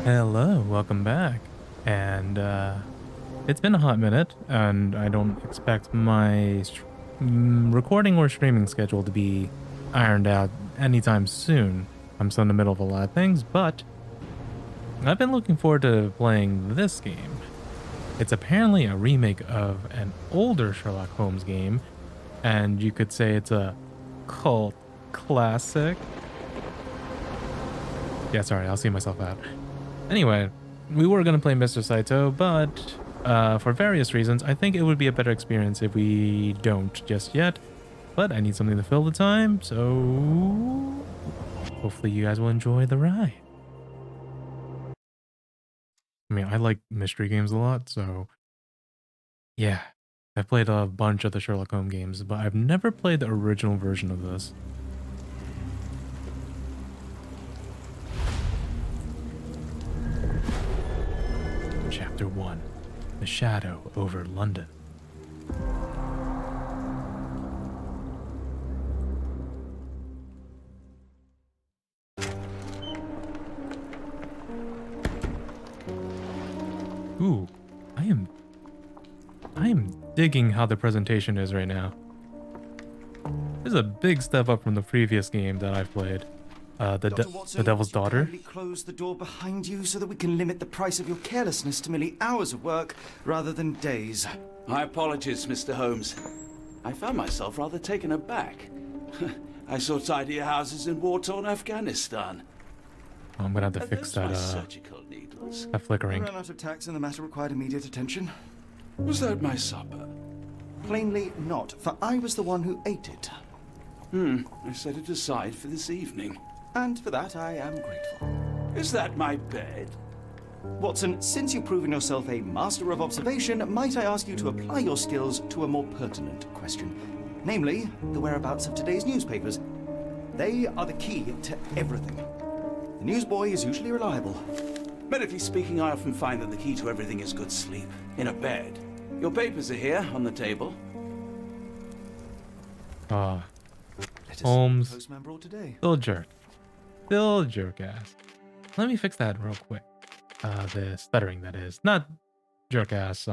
Hello, welcome back. And it's been a hot minute, and I don't expect my recording or streaming schedule to be ironed out anytime soon. I'm still in the middle of a lot of things, but I've been looking forward to playing this game. It's apparently a remake of an older Sherlock Holmes game, and you could say it's a cult classic. Yeah, sorry, I'll see myself out. Anyway, we were going to play Mr. Saito, but for various reasons, I think it would be a better experience if we don't just yet. But I need something to fill the time, so hopefully you guys will enjoy the ride. I mean, I like mystery games a lot, so yeah. I've played a bunch of the Sherlock Holmes games, but I've never played the original version of this. Chapter 1. The Shadow over London. Ooh, I am digging how the presentation is right now. This is a big step up from the previous game that I've played. The Devil's Daughter. Close the door behind you so that we can limit the price of your carelessness to merely hours of work rather than days. My apologies, Mr. Holmes. I found myself rather taken aback. I saw tidier houses in war-torn Afghanistan. Oh, I'm gonna have to fix that. Surgical needles. That flickering. I ran out of tacks and the matter required immediate attention. Was that my supper? Plainly not, for I was the one who ate it. I set it aside for this evening. And for that I am grateful. Is that my bed? Watson, since you've proven yourself a master of observation, might I ask you to apply your skills to a more pertinent question? Namely, the whereabouts of today's newspapers. They are the key to everything. The newsboy is usually reliable. Medically speaking, I often find that the key to everything is good sleep. In a bed. Your papers are here, on the table. Holmes. Postman brought today. Still a jerk. Still a jerk ass. Let me fix that real quick. The stuttering, that is. Not jerk ass,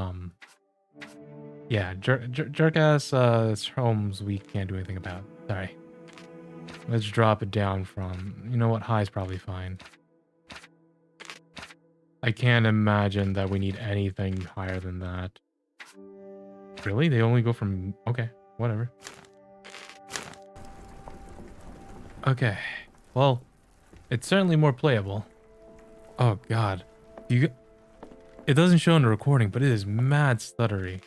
yeah, jerk ass, Holmes we can't do anything about. Sorry. Let's drop it down from, you know what, high's probably fine. I can't imagine that we need anything higher than that. Really? They only go from, okay, whatever. Okay, well, it's certainly more playable. Oh god, it doesn't show in the recording, but it is mad stuttery.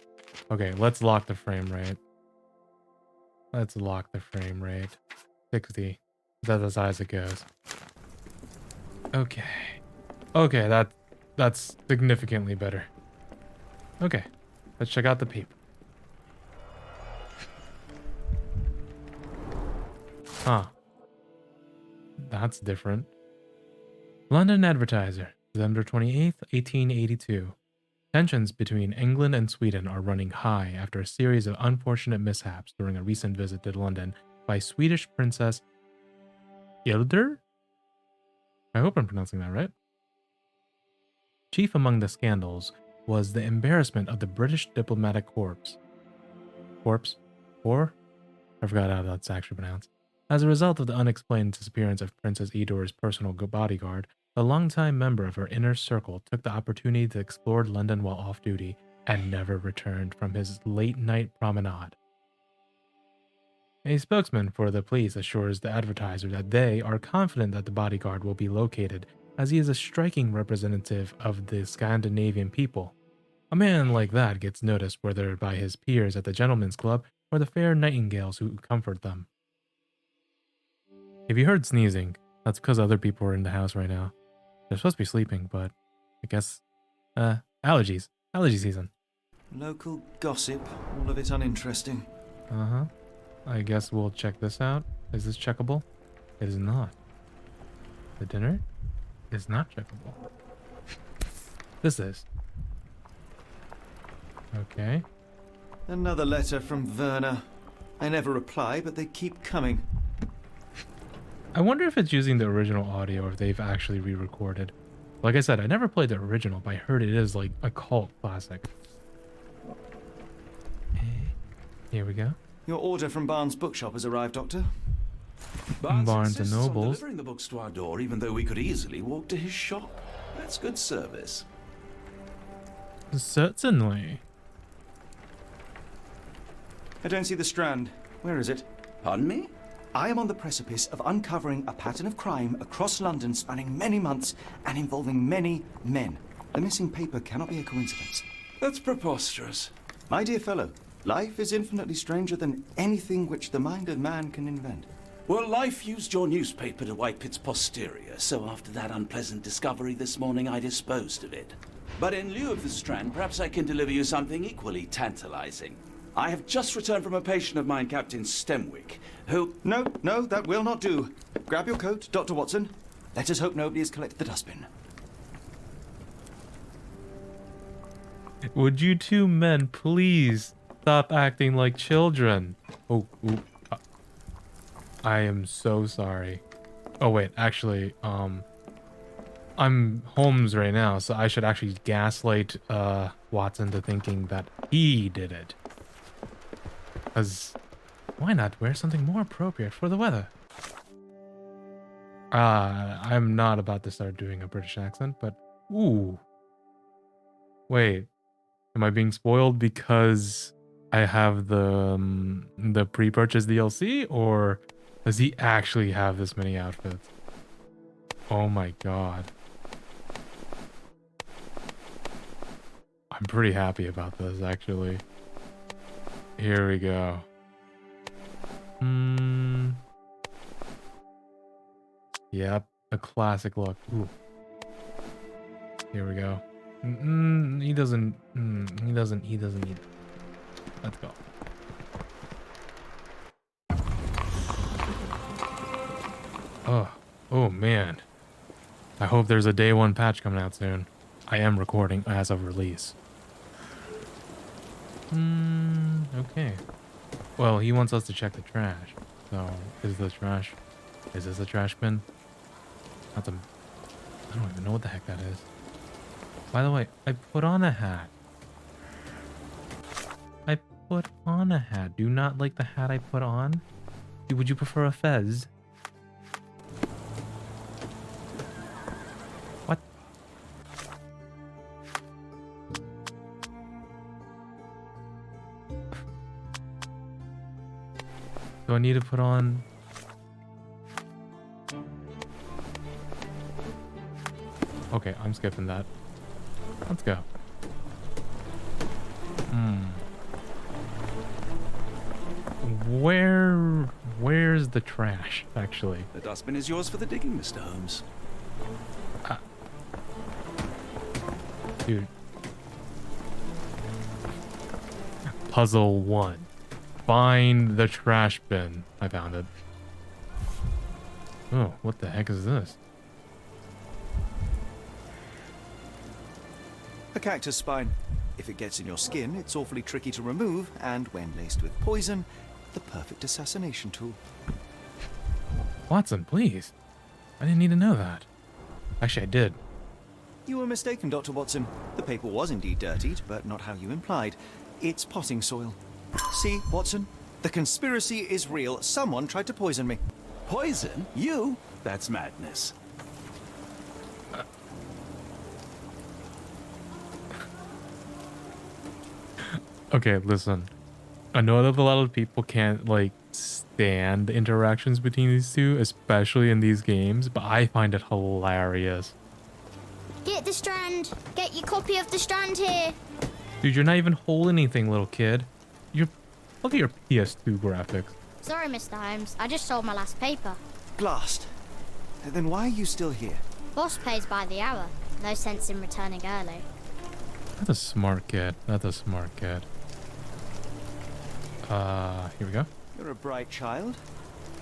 Okay, let's lock the frame rate. Let's lock the frame rate. 60. That's as high as it goes. Okay. Okay, that's significantly better. Okay, let's check out the paper. Huh. That's different. London Advertiser, December 28th, 1882. Tensions between England and Sweden are running high after a series of unfortunate mishaps during a recent visit to London by Swedish Princess Hildur? I hope I'm pronouncing that right. Chief among the scandals was the embarrassment of the British diplomatic corps. Or? I forgot how that's actually pronounced. As a result of the unexplained disappearance of Princess Hildur's personal bodyguard, a longtime member of her inner circle took the opportunity to explore London while off duty and never returned from his late-night promenade. A spokesman for the police assures the Advertiser that they are confident that the bodyguard will be located, as he is a striking representative of the Scandinavian people. A man like that gets noticed whether by his peers at the gentlemen's club or the fair nightingales who comfort them. If you heard sneezing, that's because other people are in the house right now. They're supposed to be sleeping, but I guess, allergies. Allergy season. Local gossip, all of it uninteresting. Uh-huh. I guess we'll check this out. Is this checkable? It is not. The dinner is not checkable. This is. Okay. Another letter from Werner. I never reply, but they keep coming. I wonder if it's using the original audio or if they've actually re-recorded. Like I said, I never played the original, but I heard it is like a cult classic. Here we go. Your order from Barnes' bookshop has arrived, Doctor. Barnes Barnes and insists on Nobles. delivering the books to our door, even though we could easily walk to his shop. That's good service. Certainly. I don't see the Strand. Where is it? Pardon me? I am on the precipice of uncovering a pattern of crime across London spanning many months and involving many men. The missing paper cannot be a coincidence. That's preposterous. My dear fellow, life is infinitely stranger than anything which the mind of man can invent. Well, life used your newspaper to wipe its posterior, so after that unpleasant discovery this morning, I disposed of it. But in lieu of the Strand, perhaps I can deliver you something equally tantalizing. I have just returned from a patient of mine, Captain Stemwick, who... No, that will not do. Grab your coat, Dr. Watson. Let us hope nobody has collected the dustbin. Would you two men please stop acting like children? Oh, I am so sorry. Oh wait, actually, I'm Holmes right now, so I should actually gaslight Watson to thinking that he did it. Cause why not wear something more appropriate for the weather? I'm not about to start doing a British accent, but ooh. Wait, am I being spoiled because I have the pre-purchase DLC, or does he actually have this many outfits? Oh my god. I'm pretty happy about this, actually. Here we go. Yep, a classic look. Ooh. Here we go. He doesn't need. Let's go. Oh man. I hope there's a day one patch coming out soon. I am recording as of release. Okay. Well, he wants us to check the trash. So, is this a trash bin? I don't even know what the heck that is. By the way, I put on a hat. Do you not like the hat I put on? Would you prefer a fez? What? Do I need to put on... Okay, I'm skipping that. Let's go. Where's the trash, actually? The dustbin is yours for the digging, Mr. Holmes. Dude. Puzzle 1. Find the trash bin. I found it. Oh, what the heck is this? A cactus spine. If it gets in your skin, it's awfully tricky to remove, and when laced with poison, the perfect assassination tool. Watson, please. I didn't need to know that. Actually, I did. You were mistaken, Dr. Watson. The paper was indeed dirtied, but not how you implied. It's potting soil. See, Watson? The conspiracy is real. Someone tried to poison me. Poison? You? That's madness. Okay, listen. I know that a lot of people can't, like, stand the interactions between these two, especially in these games, but I find it hilarious. Get the Strand! Get your copy of the Strand here! Dude, you're not even holding anything, little kid. Look at your PS2 graphics. Sorry, Mr. Holmes. I just sold my last paper. Blast. Then why are you still here? Boss pays by the hour. No sense in returning early. That's a smart kid. Here we go. You're a bright child.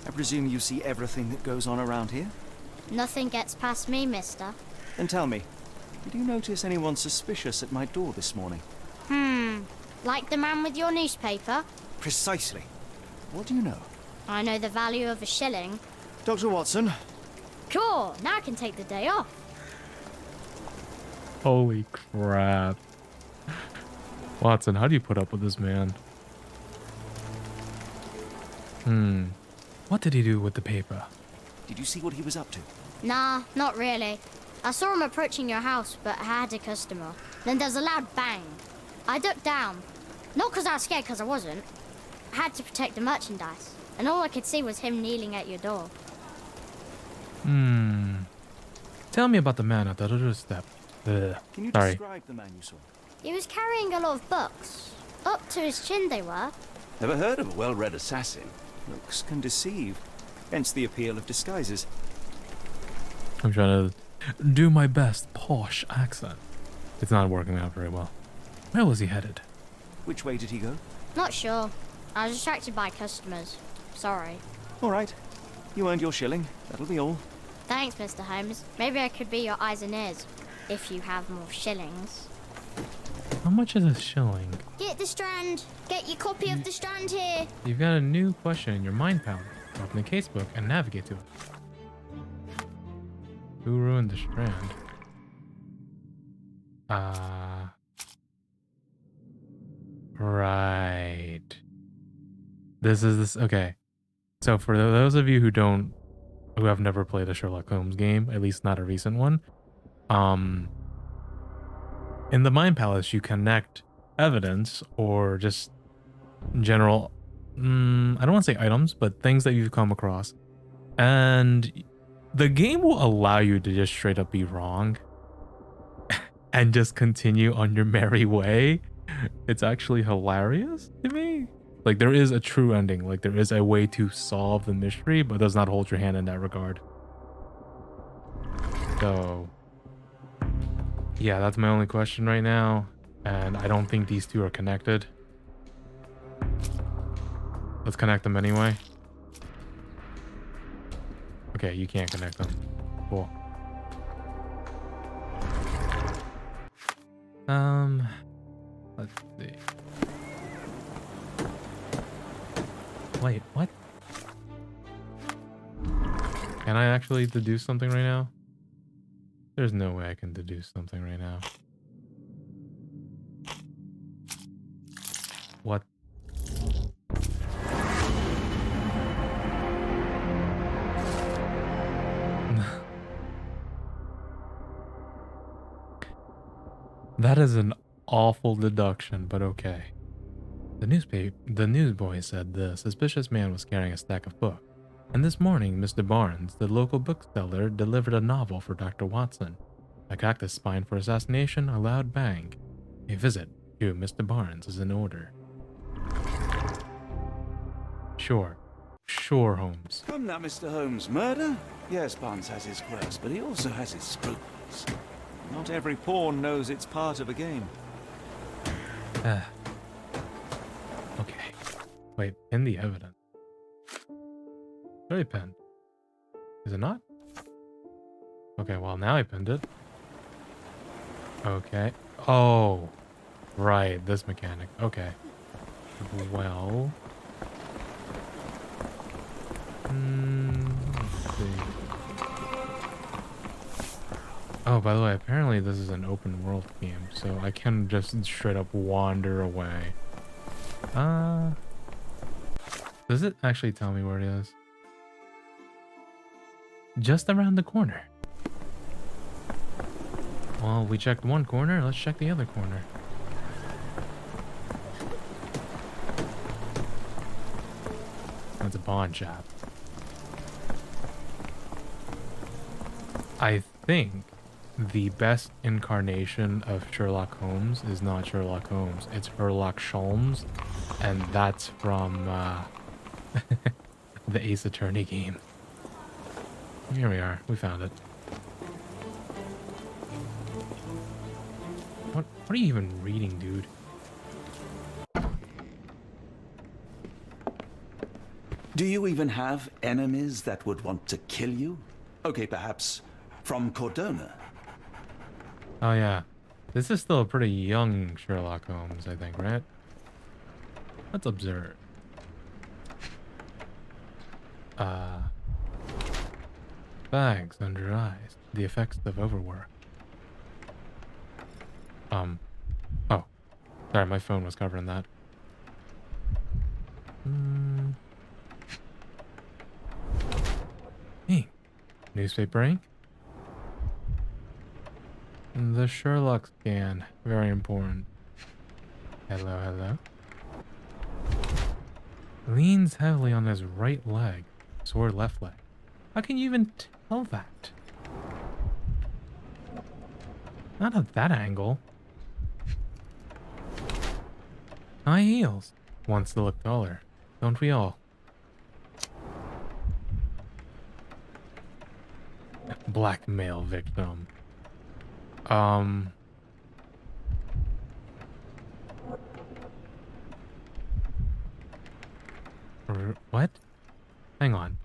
I presume you see everything that goes on around here? Nothing gets past me, mister. Then tell me, did you notice anyone suspicious at my door this morning? Like the man with your newspaper? Precisely. What do you know? I know the value of a shilling. Dr. Watson, Cool, now I can take the day off. Holy crap. Watson, how do you put up with this man? What did he do with the paper? Did you see what he was up to? Nah, not really. I saw him approaching your house, but I had a customer. Then there's a loud bang. I ducked down. Not because I was scared, because I wasn't. I had to protect the merchandise. And all I could see was him kneeling at your door. Tell me about the man at the other step. Can you Sorry. describe the man you saw? He was carrying a lot of books. Up to his chin they were. Never heard of a well-read assassin. Looks can deceive. Hence the appeal of disguises. I'm trying to do my best posh accent. It's not working out very well. Where was he headed? Which way did he go? Not sure. I was distracted by customers. Sorry. All right. You earned your shilling. That'll be all. Thanks, Mr. Holmes. Maybe I could be your eyes and ears. If you have more shillings. How much is a shilling? Get the Strand. Get your copy of the Strand here. You've got a new question in your mind palette. Open the casebook and navigate to it. Who ruined the Strand? Right. This. Okay. So for those of you who have never played a Sherlock Holmes game, at least not a recent one, in the Mind Palace, you connect evidence or just general, I don't want to say items, but things that you've come across. And the game will allow you to just straight up be wrong and just continue on your merry way. It's actually hilarious to me. Like, there is a true ending. Like, there is a way to solve the mystery, but does not hold your hand in that regard. So, yeah, that's my only question right now. And I don't think these two are connected. Let's connect them anyway. Okay, you can't connect them. Cool. Let's see. Wait, what? Can I actually deduce something right now? There's no way I can deduce something right now. What? That is an awful deduction, but okay. The newsboy said the suspicious man was carrying a stack of books. And this morning, Mr. Barnes, the local bookseller, delivered a novel for Dr. Watson. A cactus spine for assassination, a loud bang. A visit to Mr. Barnes is in order. Sure, Holmes. Come now, Mr. Holmes. Murder? Yes, Barnes has his quirks, but he also has his scruples. Not every pawn knows it's part of a game. Okay. Wait, pin the evidence. Very pinned. Is it not? Okay, well, now I pinned it. Okay. Oh, right, this mechanic. Okay. Well. Let's see. Oh, by the way, apparently this is an open world game, so I can just straight up wander away. Does it actually tell me where it is? Just around the corner. Well, we checked one corner, let's check the other corner. That's a pawn shop. I think the best incarnation of Sherlock Holmes is not Sherlock Holmes, it's Sherlock Sholmes, and that's from the Ace Attorney game. Here we are, we found it. What are you even reading, dude? Do you even have enemies that would want to kill you? Okay, perhaps from Cordona. Oh yeah, this is still a pretty young Sherlock Holmes, I think, right? Let's observe. Bags under eyes, the effects of overwork. Oh, sorry, my phone was covering that. Hey, newspaper ink. The Sherlock scan, very important. Hello, hello. Leans heavily on his right leg, sword left leg. How can you even tell that? Not at that angle. High heels. Wants to look taller. Don't we all? Blackmail victim. What? Hang on.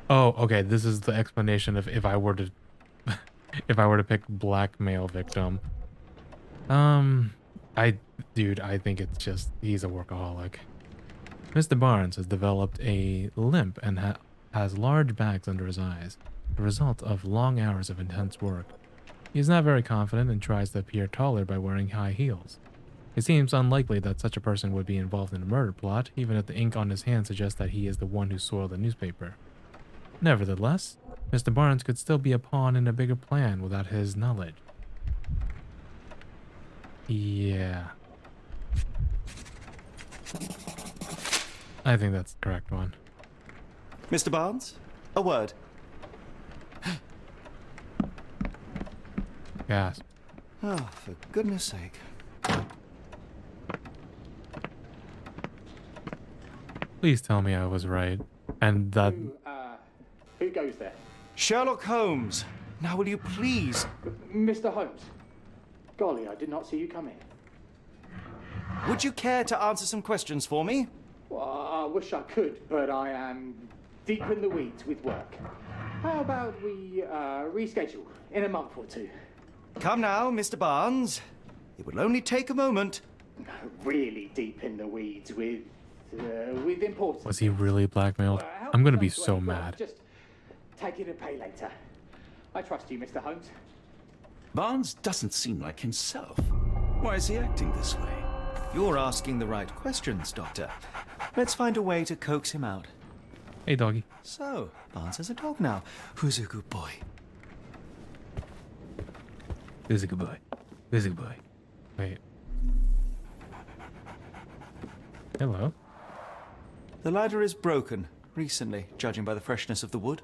Oh, okay. This is the explanation of if I were to if I were to pick blackmail victim. Dude, I think it's just he's a workaholic. Mr. Barnes has developed a limp and has large bags under his eyes, the result of long hours of intense work. He is not very confident and tries to appear taller by wearing high heels. It seems unlikely that such a person would be involved in a murder plot, even if the ink on his hand suggests that he is the one who soiled the newspaper. Nevertheless, Mr. Barnes could still be a pawn in a bigger plan without his knowledge. Yeah. I think that's the correct one. Mr. Barnes, a word. Gasp. Oh, for goodness sake. Please tell me I was right. And that... Who goes there? Sherlock Holmes. Now will you please... Mr. Holmes. Golly, I did not see you come in. Would you care to answer some questions for me? Well, I wish I could, but I am deep in the weeds with work. How about we reschedule in a month or two? Come now, Mr. Barnes. It will only take a moment. Really deep in the weeds with importance. Was he really blackmailed? How I'm gonna close be do I so go? mad. Just take it and pay later. I trust you, Mr. Holmes. Barnes doesn't seem like himself. Why is he acting this way? You're asking the right questions, Doctor. Let's find a way to coax him out. Hey, doggy. So, Barnes has a dog now. Who's a good boy? Who's a good boy? Who's a good boy? Wait. Hello. The ladder is broken, recently, judging by the freshness of the wood.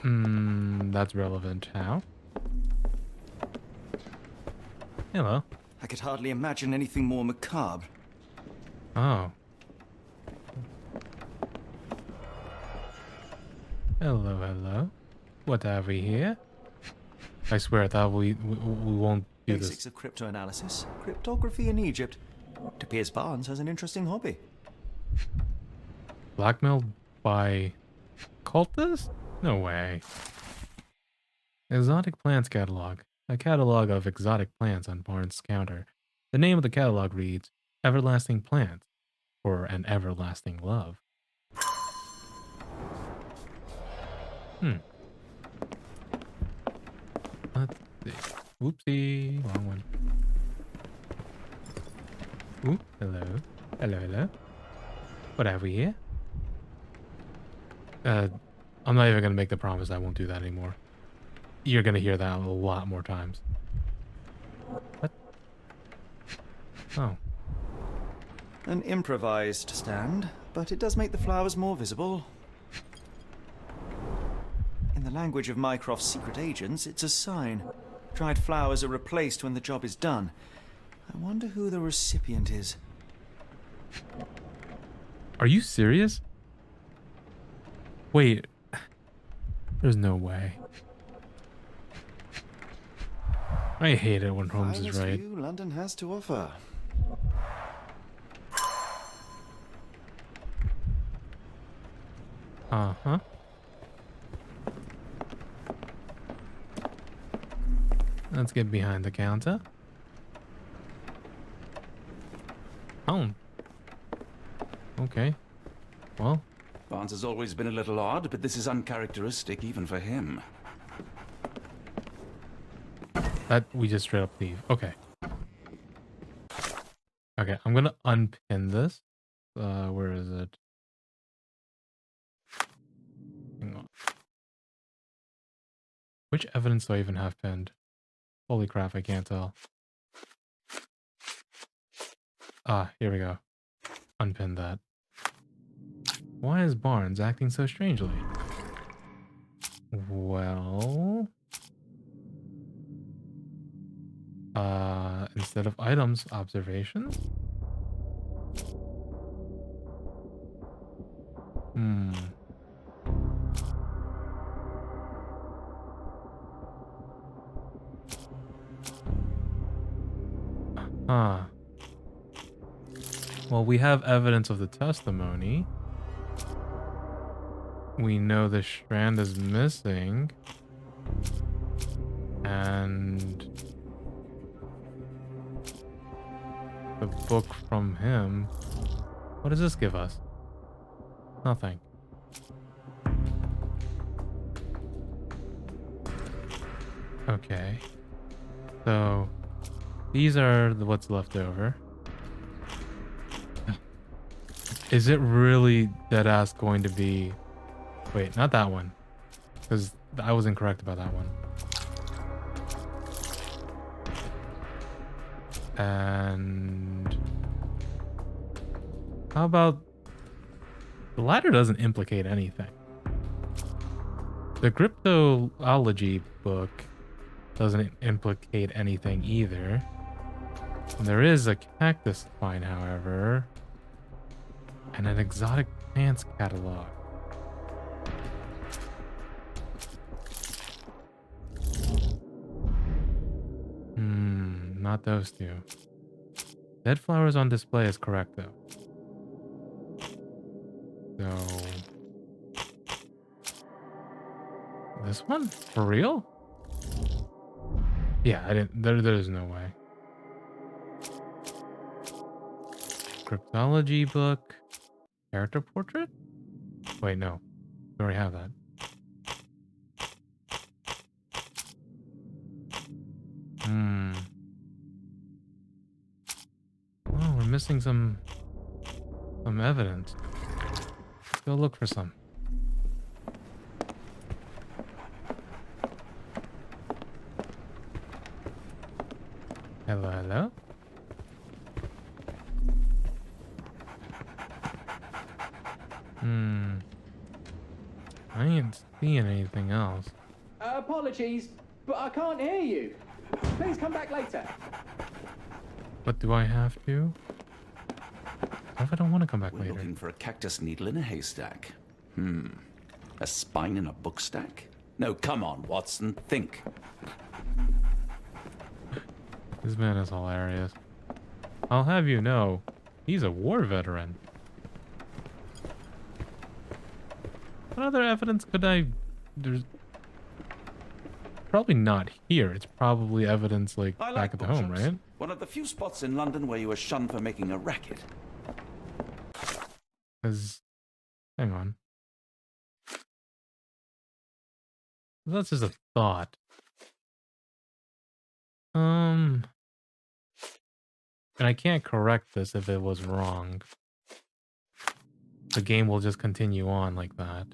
That's relevant. How? Hello. I could hardly imagine anything more macabre. Oh. Hello, hello. What have we here? I swear I thought we won't do Basics this. of cryptoanalysis, cryptography in Egypt. It appears Barnes has an interesting hobby. Blackmailed by cultists? No way. Exotic plants catalog. A catalog of exotic plants on Barnes' counter. The name of the catalog reads Everlasting Plants for an Everlasting Love. Let's see. Whoopsie. Wrong one. Ooh, hello. Hello, hello. What have we here? I'm not even gonna make the promise I won't do that anymore. You're gonna hear that a lot more times. What? Oh. An improvised stand, but it does make the flowers more visible. In the language of Mycroft's secret agents, it's a sign. Dried flowers are replaced when the job is done. I wonder who the recipient is. Are you serious? Wait. There's no way. I hate it when Holmes is Finest right. view London has to offer. Uh-huh. Let's get behind the counter. Oh. Okay. Well, Barnes has always been a little odd, but this is uncharacteristic even for him. That we just straight up leave. Okay. Okay, I'm gonna unpin this. Where is it? Hang on. Which evidence do I even have pinned? Holy crap, I can't tell. Ah, here we go. Unpin that. Why is Barnes acting so strangely? Well... instead of items, observations? Hmm. Huh. Well, we have evidence of the testimony. We know the strand is missing. And the book from him. What does this give us? Nothing. Okay. So these are what's left over. Is it really deadass going to be... Wait, not that one. Because I was incorrect about that one. And... how about... the latter doesn't implicate anything. The cryptology book doesn't implicate anything either. And there is a cactus find, however. And an exotic plants catalog. Not those two. Dead flowers on display is correct, though. So... this one? For real? Yeah, I didn't... there's no way. Cryptology book. Character portrait? Wait, no. We already have that. Oh, we're missing some evidence. Let's go look for some. Hello, hello? I ain't seeing anything else. Apologies, but I can't hear you. Please come back later. What do I have to? What if I don't want to come back We're later? looking for a cactus needle in a haystack. A spine in a book stack? No, come on, Watson, think. This man is hilarious. I'll have you know, he's a war veteran. What other evidence could I... there's... probably not here. It's probably evidence like I back like at the home, bookshops. right? One of the few spots in London where you are shunned for making a racket. Because... hang on. That's just a thought. And I can't correct this if it was wrong. The game will just continue on like that.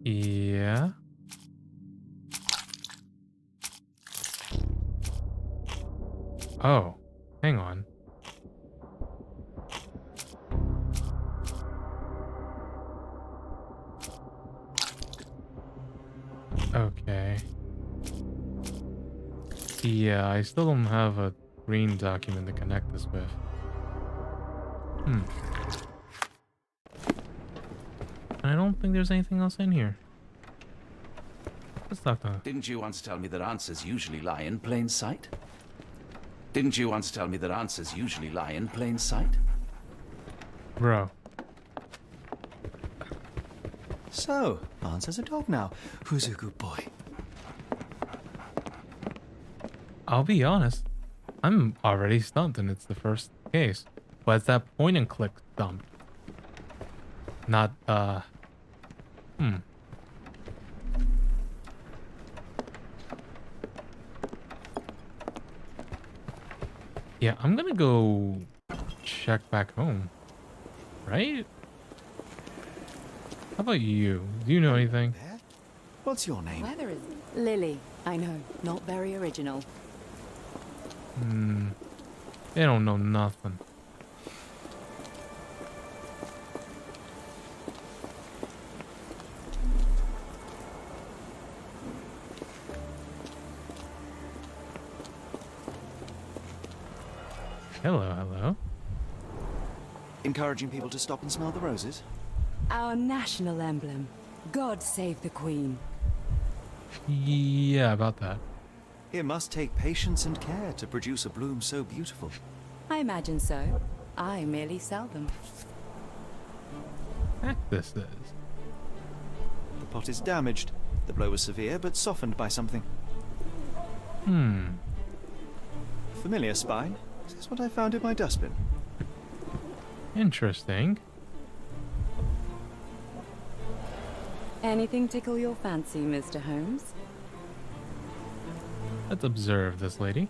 Yeah. Oh, hang on. Okay. Yeah, I still don't have a green document to connect this with. And I don't think there's anything else in here. Let's talk to... Didn't you once tell me that answers usually lie in plain sight? Didn't you once tell me that answers usually lie in plain sight? Bro. So, Barnes has a dog now. Who's a good boy? I'll be honest. I'm already stumped and it's the first case. But it's that point and click stump. Not, Yeah, I'm gonna go check back home. Right? How about you? Do you know anything? There? What's your name? Weather is Lily. I know, not very original. They don't know nothing. Hello, hello. Encouraging people to stop and smell the roses? Our national emblem. God save the Queen. Yeah, about that. It must take patience and care to produce a bloom so beautiful. I imagine so. I merely sell them. Heck, this is. The pot is damaged. The blow was severe, but softened by something. Familiar spine? Is this what I found in my dustbin? Interesting. Anything tickle your fancy, Mr. Holmes? Let's observe this lady.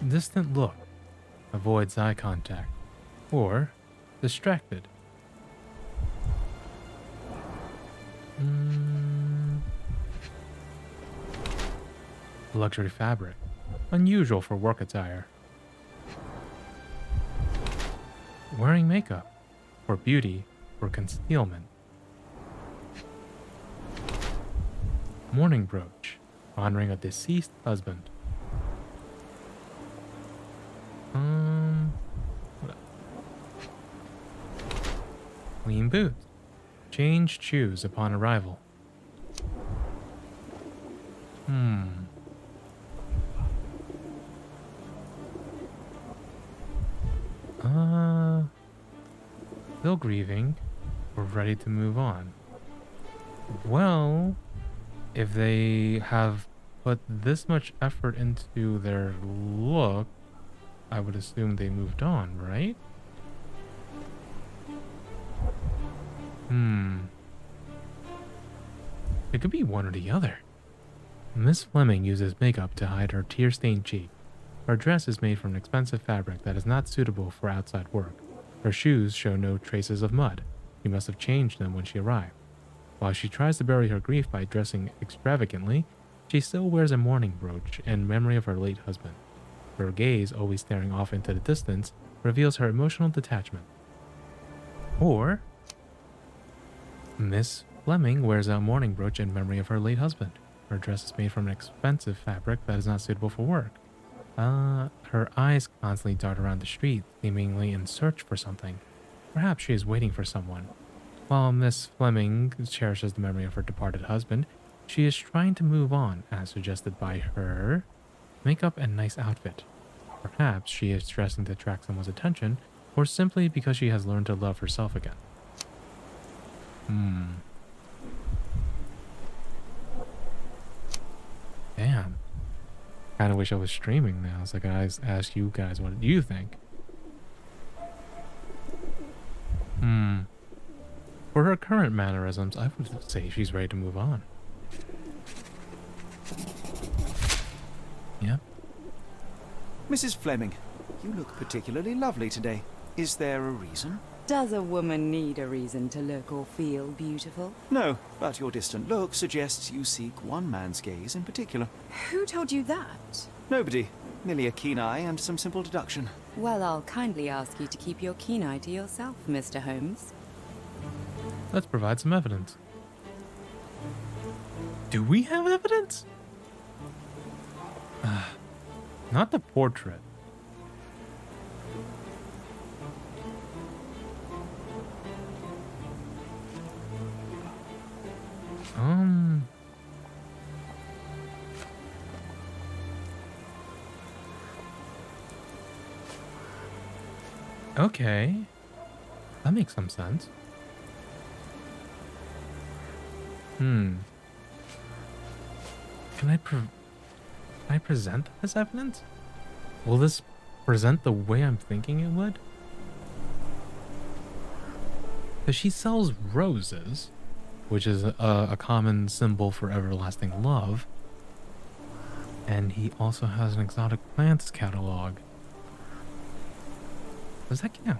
Distant look. Avoids eye contact. Or distracted. Luxury fabric. Unusual for work attire. Wearing makeup. For beauty or concealment. Mourning brooch. Honoring a deceased husband. What else? Clean boots. Change shoes upon arrival. Still grieving. We're ready to move on. Well, if they have put this much effort into their look, I would assume they moved on, right? It could be one or the other. Miss Fleming uses makeup to hide her tear-stained cheek. Her dress is made from expensive fabric that is not suitable for outside work. Her shoes show no traces of mud. She must have changed them when she arrived. While she tries to bury her grief by dressing extravagantly, she still wears a mourning brooch in memory of her late husband. Her gaze, always staring off into the distance, reveals her emotional detachment. Or, Miss Fleming wears a mourning brooch in memory of her late husband. Her dress is made from an expensive fabric that is not suitable for work. Her eyes constantly dart around the street, seemingly in search for something. Perhaps she is waiting for someone. While Miss Fleming cherishes the memory of her departed husband, she is trying to move on, as suggested by her makeup and nice outfit. Perhaps she is dressing to attract someone's attention, or simply because she has learned to love herself again. Damn. Kinda wish I was streaming now so I could ask you guys what do you think. For her current mannerisms, I would say she's ready to move on. Yeah. Mrs. Fleming, you look particularly lovely today. Is there a reason? Does a woman need a reason to look or feel beautiful? No, but your distant look suggests you seek one man's gaze in particular. Who told you that? Nobody. Merely a keen eye and some simple deduction. Well, I'll kindly ask you to keep your keen eye to yourself, Mr. Holmes. Let's provide some evidence. Do we have evidence? Not the portrait. Okay. That makes some sense. Can I present this evidence? Will this present the way I'm thinking it would? Because she sells roses, which is a common symbol for everlasting love. And he also has an exotic plants catalog. Does that count?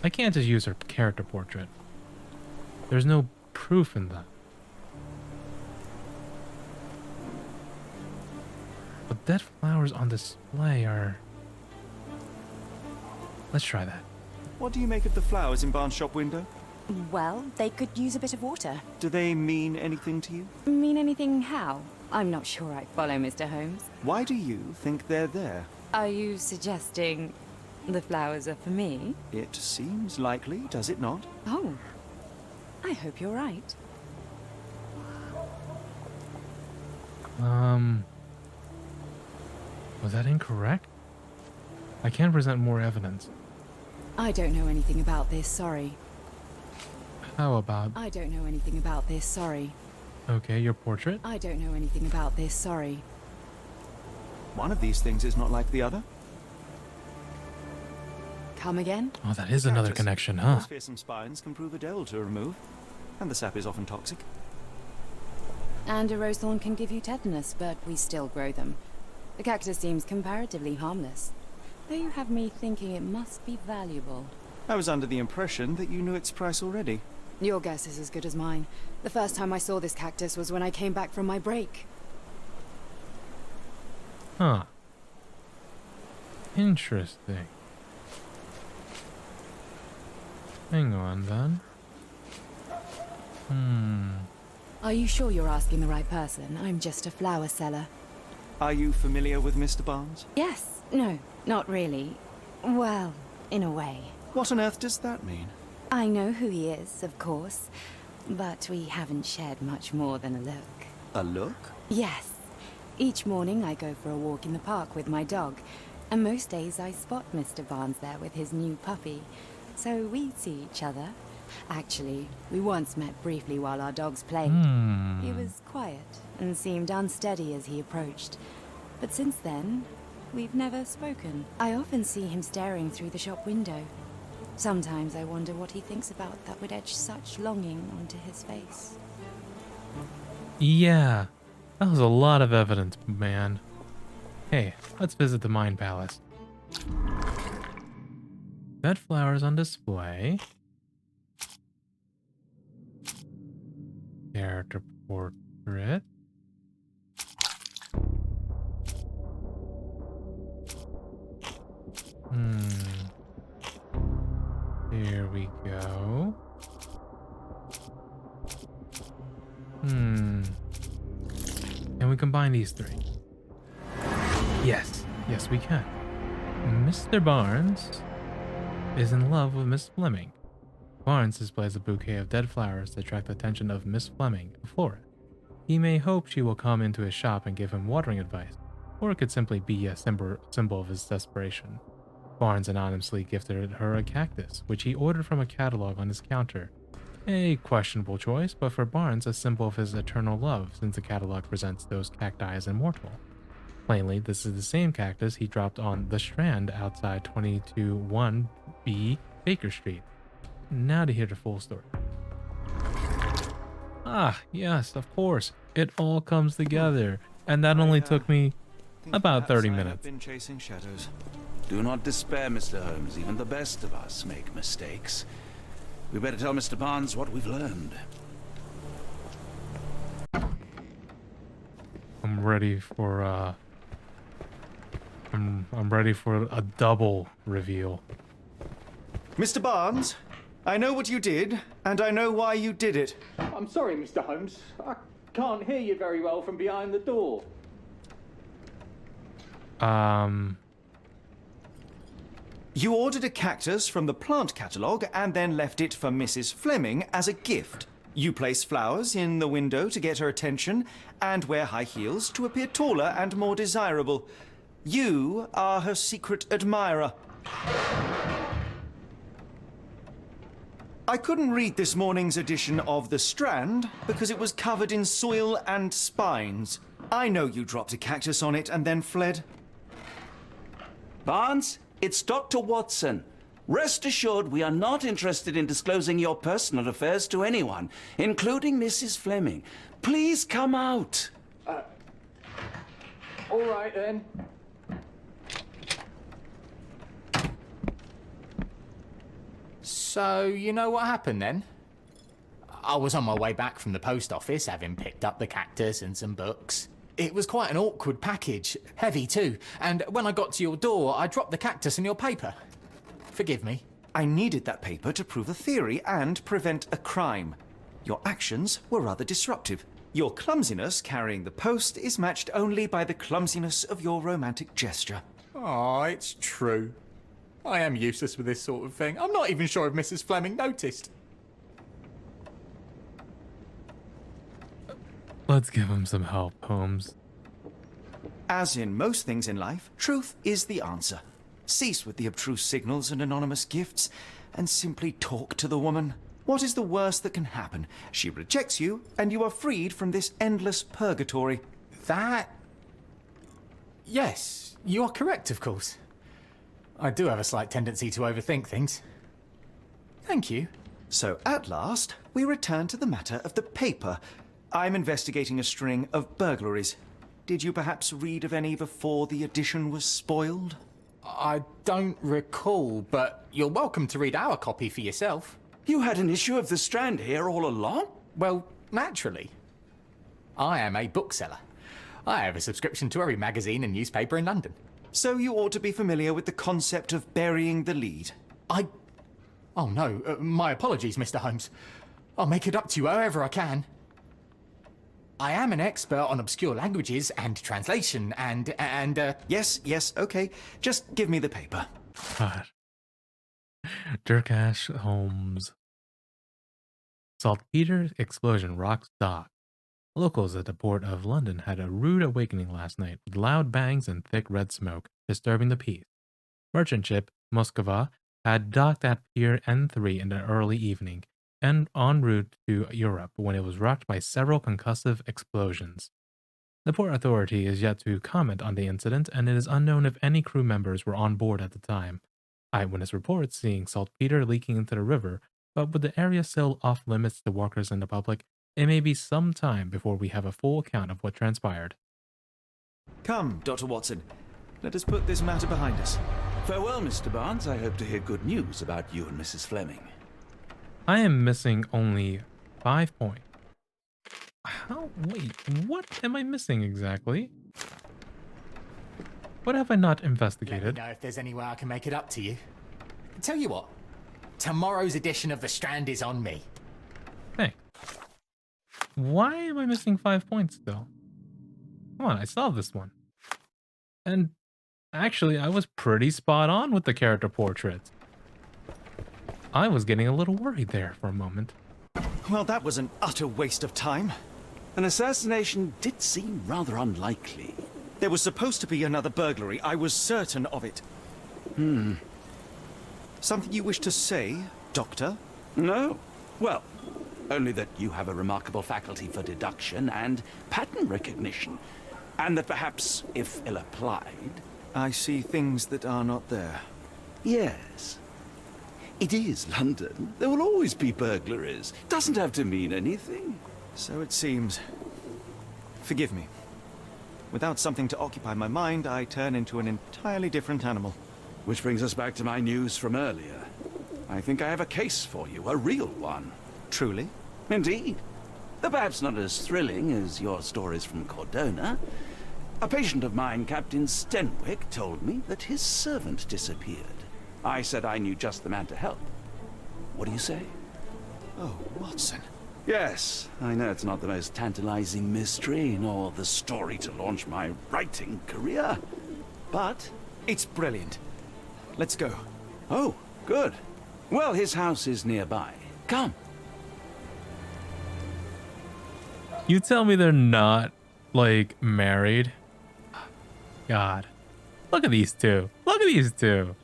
I can't just use her character portrait. There's no proof in that. But dead flowers on display are... Let's try that. What do you make of the flowers in Barnes' shop window? Well, they could use a bit of water. Do they mean anything to you? Mean anything how? I'm not sure I follow, Mr. Holmes. Why do you think they're there? Are you suggesting the flowers are for me? It seems likely, does it not? Oh, I hope you're right. Was that incorrect? I can present more evidence. I don't know anything about this, sorry. How about... I don't know anything about this, sorry. Okay, your portrait? I don't know anything about this, sorry. One of these things is not like the other. Come again? Oh, that is another Cactus. connection, huh? Those fearsome spines can prove a dell to remove, and the sap is often toxic. And a rose thorn can give you tetanus, but we still grow them. The cactus seems comparatively harmless, though you have me thinking it must be valuable. I was under the impression that you knew its price already. Your guess is as good as mine. The first time I saw this cactus was when I came back from my break. Huh. Interesting. Hang on, then. Are you sure you're asking the right person? I'm just a flower seller. Are you familiar with Mr. Barnes? Yes. No, not really. Well, in a way. What on earth does that mean? I know who he is, of course, but we haven't shared much more than a look. A look? Yes. Each morning I go for a walk in the park with my dog, and most days I spot Mr. Barnes there with his new puppy, so we see each other. Actually, we once met briefly while our dogs played. He was quiet and seemed unsteady as he approached, but since then, we've never spoken. I often see him staring through the shop window. Sometimes I wonder what he thinks about that would etch such longing onto his face. Yeah, that was a lot of evidence, man. Hey, let's visit the Mind Palace. Dead flowers on display. Character portrait. Here we go. Can we combine these three? Yes. Yes, we can. Mr. Barnes is in love with Miss Fleming. Barnes displays a bouquet of dead flowers to attract the attention of Miss Fleming, a florist. He may hope she will come into his shop and give him watering advice, or it could simply be a symbol of his desperation. Barnes anonymously gifted her a cactus, which he ordered from a catalog on his counter. A questionable choice, but for Barnes, a symbol of his eternal love, since the catalog presents those cacti as immortal. Plainly, this is the same cactus he dropped on the Strand outside 221B Baker Street. Now to hear the full story. Ah, yes, of course. It all comes together. And that only took me about 30 minutes. I've been chasing shadows. Do not despair, Mr. Holmes. Even the best of us make mistakes. We better tell Mr. Barnes what we've learned. I'm ready for I'm ready for a double reveal. Mr. Barnes, I know what you did, and I know why you did it. I'm sorry, Mr. Holmes. I can't hear you very well from behind the door. You ordered a cactus from the plant catalogue and then left it for Mrs. Fleming as a gift. You place flowers in the window to get her attention and wear high heels to appear taller and more desirable. You are her secret admirer. I couldn't read this morning's edition of The Strand because it was covered in soil and spines. I know you dropped a cactus on it and then fled. Barnes, it's Dr. Watson. Rest assured we are not interested in disclosing your personal affairs to anyone, including Mrs. Fleming. Please come out. All right then. So, you know what happened then? I was on my way back from the post office, having picked up the cactus and some books. It was quite an awkward package, heavy too, and when I got to your door, I dropped the cactus and your paper. Forgive me. I needed that paper to prove a theory and prevent a crime. Your actions were rather disruptive. Your clumsiness carrying the post is matched only by the clumsiness of your romantic gesture. Oh, it's true. I am useless with this sort of thing. I'm not even sure if Mrs. Fleming noticed. Let's give him some help, Holmes. As in most things in life, truth is the answer. Cease with the abstruse signals and anonymous gifts, and simply talk to the woman. What is the worst that can happen? She rejects you, and you are freed from this endless purgatory. That... Yes, you are correct, of course. I do have a slight tendency to overthink things. Thank you. So at last, we return to the matter of the paper. I'm investigating a string of burglaries. Did you perhaps read of any before the edition was spoiled? I don't recall, but you're welcome to read our copy for yourself. You had an issue of The Strand here all along? Well, naturally. I am a bookseller. I have a subscription to every magazine and newspaper in London. So you ought to be familiar with the concept of burying the lead. Oh no, my apologies, Mr. Holmes. I'll make it up to you however I can. I am an expert on obscure languages and translation and. Yes, okay. Just give me the paper. God. Dirkash Holmes. Saltpeter explosion rocks dock. Locals at the port of London had a rude awakening last night with loud bangs and thick red smoke, disturbing the peace. Merchant ship Moskva had docked at Pier N3 in the early evening and en route to Europe when it was rocked by several concussive explosions. The port authority is yet to comment on the incident, and it is unknown if any crew members were on board at the time. Eyewitness reports seeing saltpeter leaking into the river, but with the area still off limits to walkers and the public, it may be some time before we have a full account of what transpired. Come, Dr. Watson. Let us put this matter behind us. Farewell, Mr. Barnes. I hope to hear good news about you and Mrs. Fleming. I am missing only 5 points. Wait, what am I missing exactly? What have I not Let me investigated? know if there's any way I can make it up to you. Tell you what, tomorrow's edition of The Strand is on me. Hey. Why am I missing 5 points still? Come on, I solved this one. And actually, I was pretty spot on with the character portraits. I was getting a little worried there for a moment. Well, that was an utter waste of time. An assassination did seem rather unlikely. There was supposed to be another burglary. I was certain of it. Something you wish to say, Doctor? No? Well, only that you have a remarkable faculty for deduction and pattern recognition. And that perhaps, if ill applied... I see things that are not there. Yes. It is London. There will always be burglaries. Doesn't have to mean anything. So it seems. Forgive me. Without something to occupy my mind, I turn into an entirely different animal. Which brings us back to my news from earlier. I think I have a case for you, a real one. Truly? Indeed. Though perhaps not as thrilling as your stories from Cordona. A patient of mine, Captain Stenwick, told me that his servant disappeared. I said I knew just the man to help. What do you say? Oh, Watson. Yes, I know it's not the most tantalizing mystery, nor the story to launch my writing career. But... It's brilliant. Let's go. Oh, good. Well, his house is nearby. Come. You tell me they're not, like, married? God. Look at these two. Look at these two.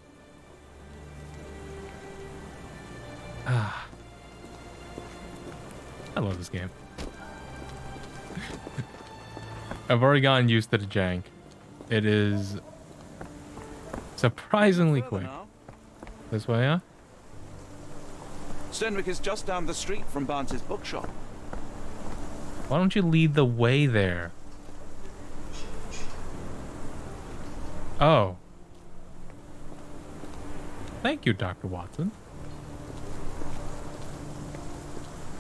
Ah. I love this game. I've already gotten used to the jank. It is surprisingly quick. This way, huh? Stenwick is just down the street from Barnes's bookshop. Why don't you lead the way there? Oh. Thank you, Dr. Watson.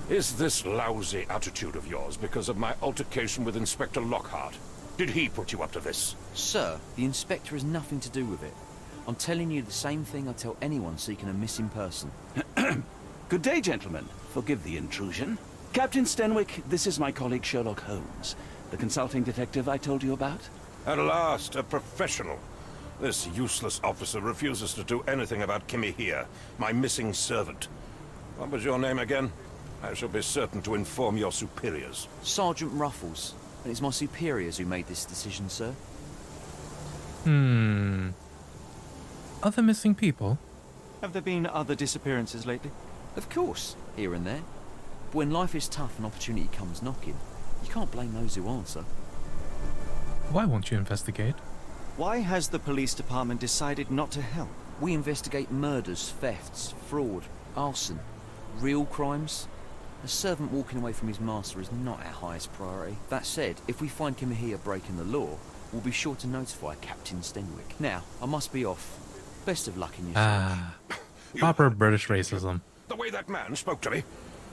Is this lousy attitude of yours because of my altercation with Inspector Lockhart? Did he put you up to this? Sir, the inspector has nothing to do with it. I'm telling you the same thing I tell anyone seeking a missing person. Good day, gentlemen. Forgive the intrusion. Captain Stenwick, this is my colleague Sherlock Holmes, the consulting detective I told you about. At last, a professional. This useless officer refuses to do anything about Kimmy here, my missing servant. What was your name again? I shall be certain to inform your superiors. Sergeant Ruffles. And it's my superiors who made this decision, sir. Other missing people? Have there been other disappearances lately? Of course, here and there. But when life is tough and opportunity comes knocking, you can't blame those who answer. Why won't you investigate? Why has the police department decided not to help? We investigate murders, thefts, fraud, arson, real crimes. A servant walking away from his master is not our highest priority. That said, if we find Kimahia breaking the law, we'll be sure to notify Captain Stenwick. Now, I must be off. Best of luck in your search. Proper British racism. The way that man spoke to me.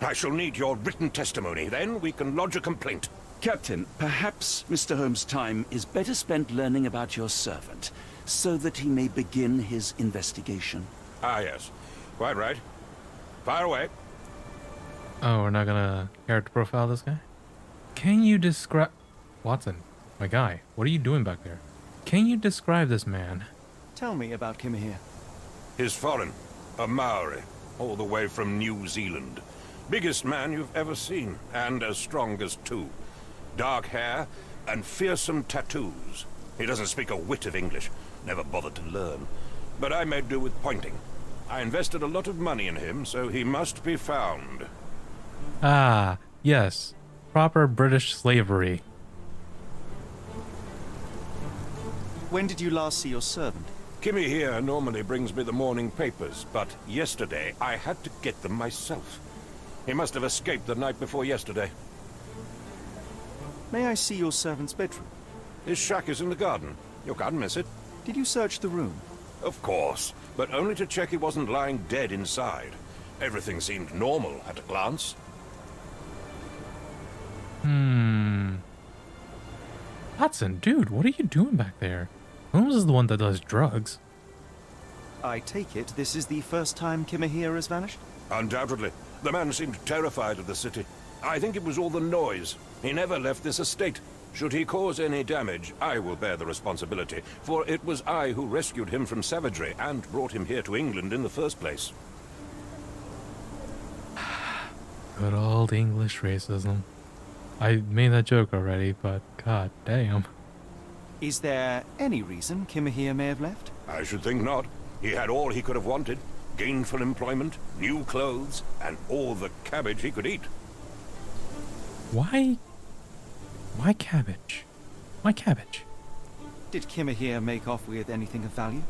I shall need your written testimony. Then we can lodge a complaint. Captain, perhaps Mr. Holmes' time is better spent learning about your servant, so that he may begin his investigation. Ah, yes. Quite right. Fire away. Oh, we're not gonna character profile this guy? Can you describe... Watson, my guy, what are you doing back there? Can you describe this man? Tell me about Kimahia. He's foreign. A Maori. All the way from New Zealand. Biggest man you've ever seen, and as strong as two. Dark hair and fearsome tattoos. He doesn't speak a whit of English. Never bothered to learn. But I made do with pointing. I invested a lot of money in him, so he must be found. Ah, yes. Proper British slavery. When did you last see your servant? Kimmy here normally brings me the morning papers, but yesterday I had to get them myself. He must have escaped the night before yesterday. May I see your servant's bedroom? His shack is in the garden. You can't miss it. Did you search the room? Of course, but only to check he wasn't lying dead inside. Everything seemed normal at a glance. Watson, dude, what are you doing back there? Holmes is the one that does drugs. I take it this is the first time Kimahia has vanished? Undoubtedly. The man seemed terrified of the city. I think it was all the noise. He never left this estate. Should he cause any damage, I will bear the responsibility, for it was I who rescued him from savagery and brought him here to England in the first place. Good old English racism. I made that joke already, but god damn. Is there any reason Kimahia may have left? I should think not. He had all he could have wanted. Gainful employment, new clothes, and all the cabbage he could eat. Why cabbage? Why cabbage? Did Kimahia make off with anything of value?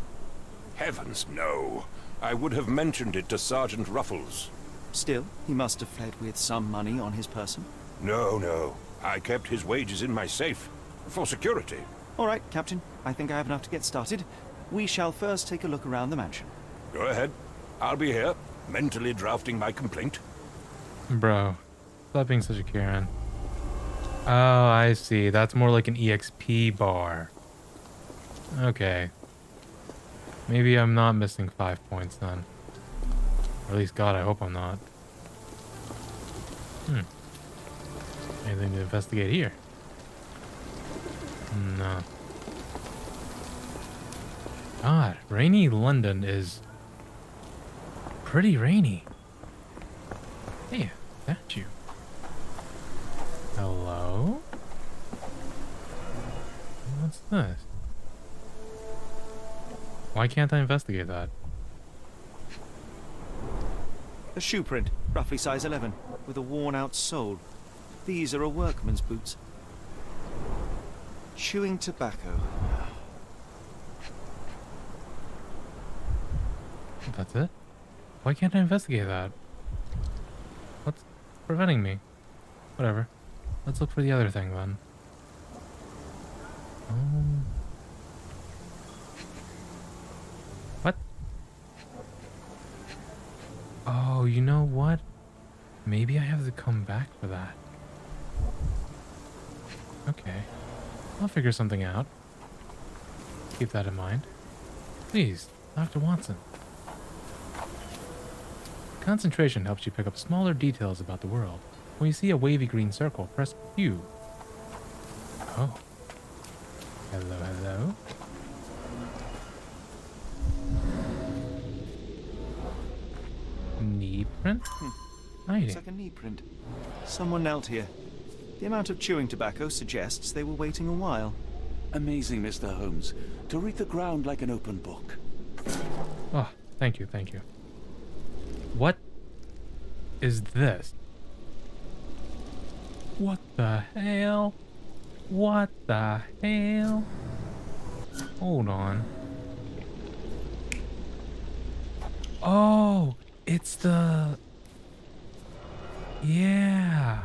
Heavens, no. I would have mentioned it to Sergeant Ruffles. Still, he must have fled with some money on his person. No. I kept his wages in my safe. For security. All right, Captain. I think I have enough to get started. We shall first take a look around the mansion. Go ahead. I'll be here, mentally drafting my complaint. Bro, stop being such a Karen. Oh, I see. That's more like an EXP bar. Okay. Maybe I'm not missing 5 points then. Or at least, God, I hope I'm not. Anything to investigate here? No. God, rainy London is pretty rainy. Hey, statue. Hello? What's this? Why can't I investigate that? A shoe print, roughly size 11, with a worn-out sole. These are a workman's boots. Chewing tobacco. That's it? Why can't I investigate that? What's preventing me? Whatever. Let's look for the other thing then. Oh, you know what? Maybe I have to come back for that. Okay. I'll figure something out. Keep that in mind. Please, Dr. Watson. Concentration helps you pick up smaller details about the world. When you see a wavy green circle, press Q. Oh. Hello, hello. Knee print? Hiding. Looks like a knee print. Someone knelt here. The amount of chewing tobacco suggests they were waiting a while. Amazing, Mr. Holmes. To read the ground like an open book. Oh, thank you, thank you. What is this? What the hell? What the hell? Hold on. Oh, it's the... Yeah.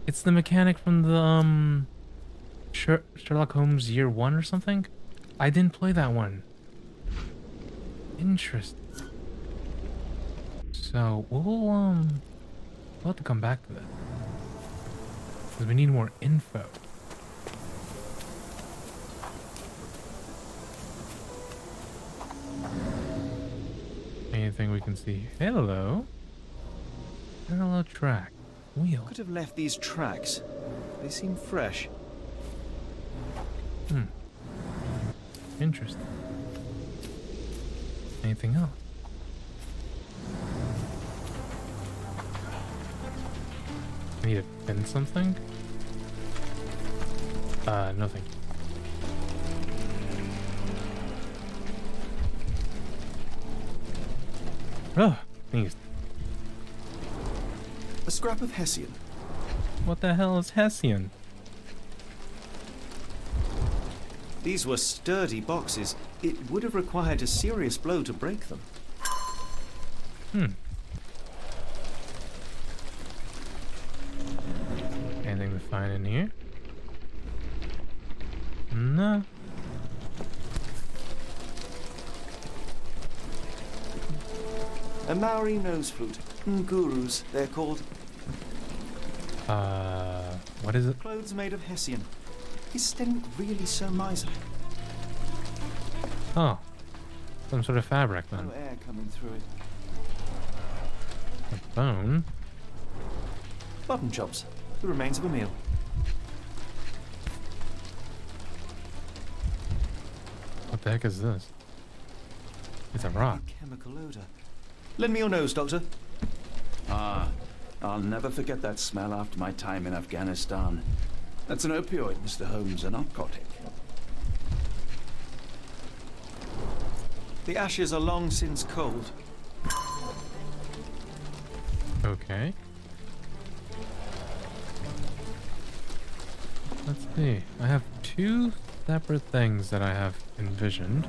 It's the mechanic from the, Sherlock Holmes Year 1 or something? I didn't play that one. Interesting. So, we'll have to come back to that. Because we need more info. Anything we can see? Hello? Parallel track. Wheel. Could have left these tracks. They seem fresh. Interesting. Anything else? I need to pin something? Nothing. Oh, thanks. A scrap of Hessian. What the hell is Hessian? These were sturdy boxes. It would have required a serious blow to break them. Anything to find in here? No. A Maori nose flute. Ngurus, they're called. What is it? Clothes made of Hessian. Is Sten really so miserly? Oh. Some sort of fabric then. No air coming through it. A bone? Mutton chops. The remains of a meal. What the heck is this? It's a rock. Chemical odor. Lend me your nose, Doctor. Ah, I'll never forget that smell after my time in Afghanistan. That's an opioid, Mr. Holmes, a narcotic. The ashes are long since cold. Okay. Let's see. I have two separate things that I have envisioned.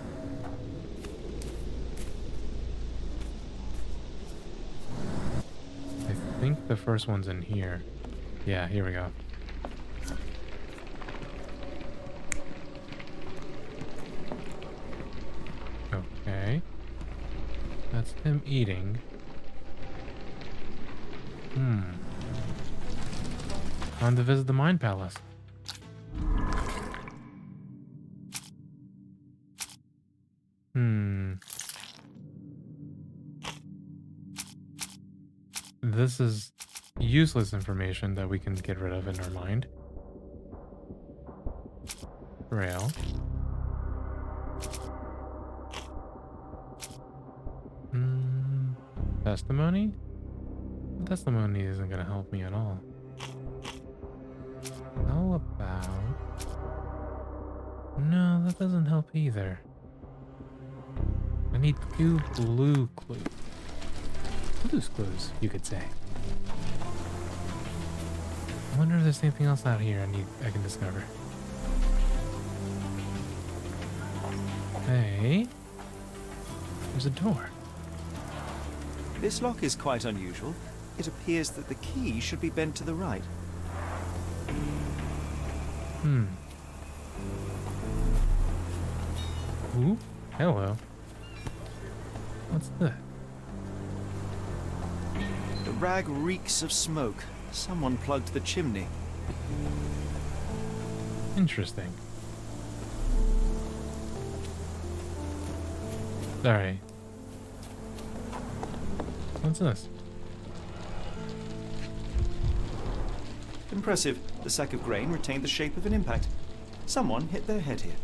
I think the first one's in here. Yeah, here we go. Okay. That's him eating. Time to visit the Mind Palace. This is useless information that we can get rid of in our mind. Rail. Testimony? Testimony isn't gonna help me at all. How about... No, that doesn't help either. I need 2 blue clues. Blue's clues, you could say. I wonder if there's anything else out here I can discover. Hey. There's a door. This lock is quite unusual. It appears that the key should be bent to the right. Ooh, hello. What's this? The rag reeks of smoke. Someone plugged the chimney. Interesting. Sorry. What's this? Impressive. The sack of grain retained the shape of an impact. Someone hit their head here.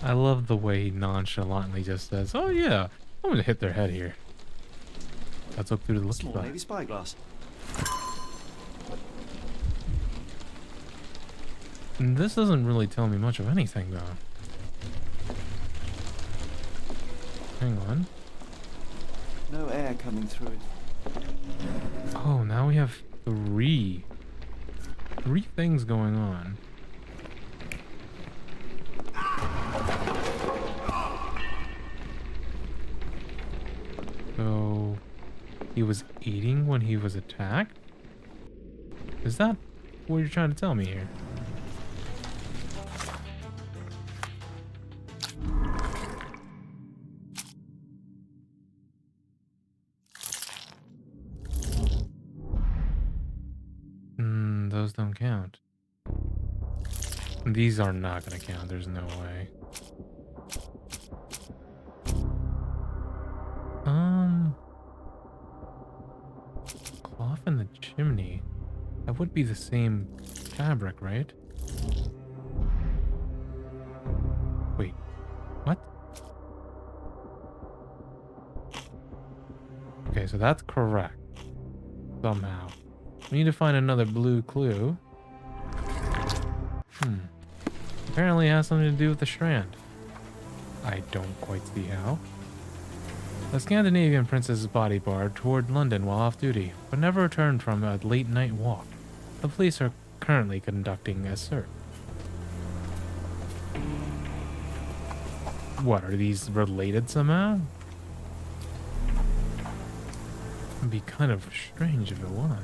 I love the way he nonchalantly just says, "Oh yeah, I'm gonna hit their head here." Let's look through the looky Small glass. navy spyglass. And this doesn't really tell me much of anything, though. Hang on. No air coming through it. Oh, now we have three things going on. So, he was eating when he was attacked? Is that what you're trying to tell me here? Those don't count. These are not gonna count, there's no way. Cloth in the chimney. That would be the same fabric, right? Wait, what? Okay, so that's correct. Somehow. We need to find another blue clue. Apparently it has something to do with the strand. I don't quite see how. The Scandinavian princess bodyguard toured London while off duty, but never returned from a late night walk. The police are currently conducting a search. What, are these related somehow? It'd be kind of strange if it was.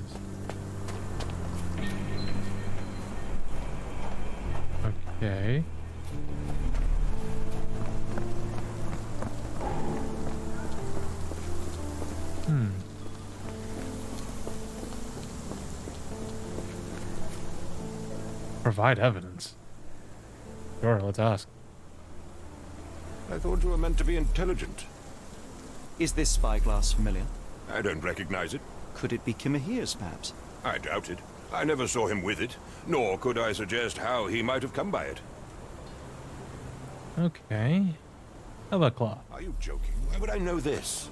Okay. Provide evidence. Sure, let's ask. I thought you were meant to be intelligent. Is this spyglass familiar? I don't recognize it. Could it be Kimahia's, perhaps? I doubt it. I never saw him with it, nor could I suggest how he might have come by it. Okay. How about cloth? Are you joking? Why would I know this?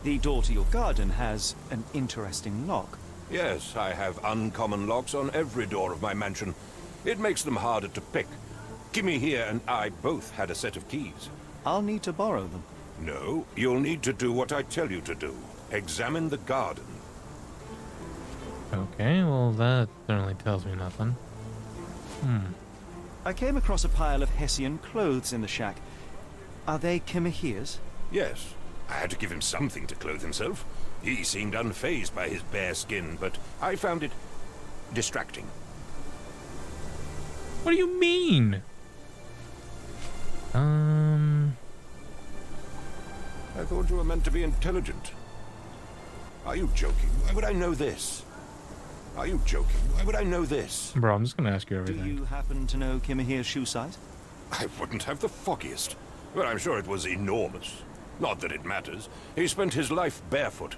The door to your garden has an interesting lock. Yes, I have uncommon locks on every door of my mansion. It makes them harder to pick. Kimmy here and I both had a set of keys. I'll need to borrow them. No, you'll need to do what I tell you to do. Examine the garden. Okay, well that certainly tells me nothing. I came across a pile of Hessian clothes in the shack. Are they Kimahia's? Yes, I had to give him something to clothe himself. He seemed unfazed by his bare skin, but I found it distracting. What do you mean? I thought you were meant to be intelligent. Are you joking? Why would I know this? Are you joking? Why would I know this? Bro, I'm just gonna ask you Do everything. you happen to know Kimahia's shoe size? I wouldn't have the foggiest. But I'm sure it was enormous. Not that it matters. He spent his life barefoot.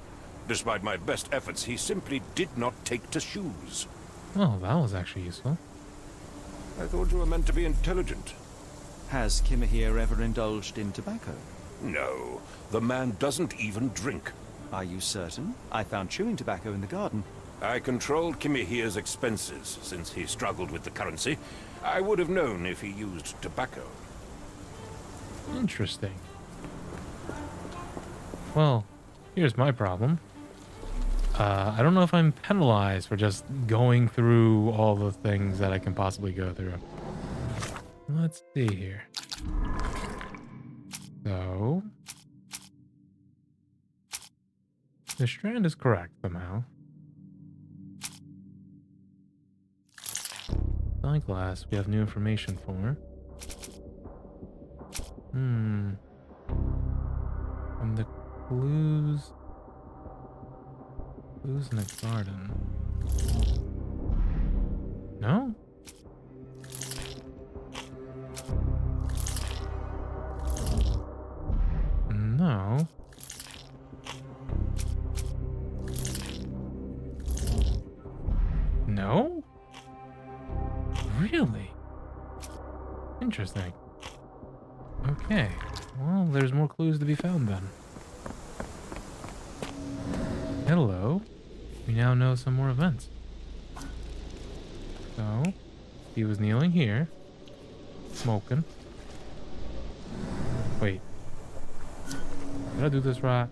Despite my best efforts, he simply did not take to shoes. Oh, that was actually useful. I thought you were meant to be intelligent. Has Kimahia ever indulged in tobacco? No, the man doesn't even drink. Are you certain? I found chewing tobacco in the garden. I controlled Kimahia's expenses since he struggled with the currency. I would have known if he used tobacco. Interesting. Well, here's my problem. I don't know if I'm penalized for just going through all the things that I can possibly go through. Let's see here. So, the strand is correct somehow. Eyeglass, we have new information for. Hmm. From the clues. Clues in the garden. No? No. No? Really? Interesting. Okay. Well, there's more clues to be found then. Hello. We now know some more events. So, he was kneeling here, smoking. Wait. Did I do this right?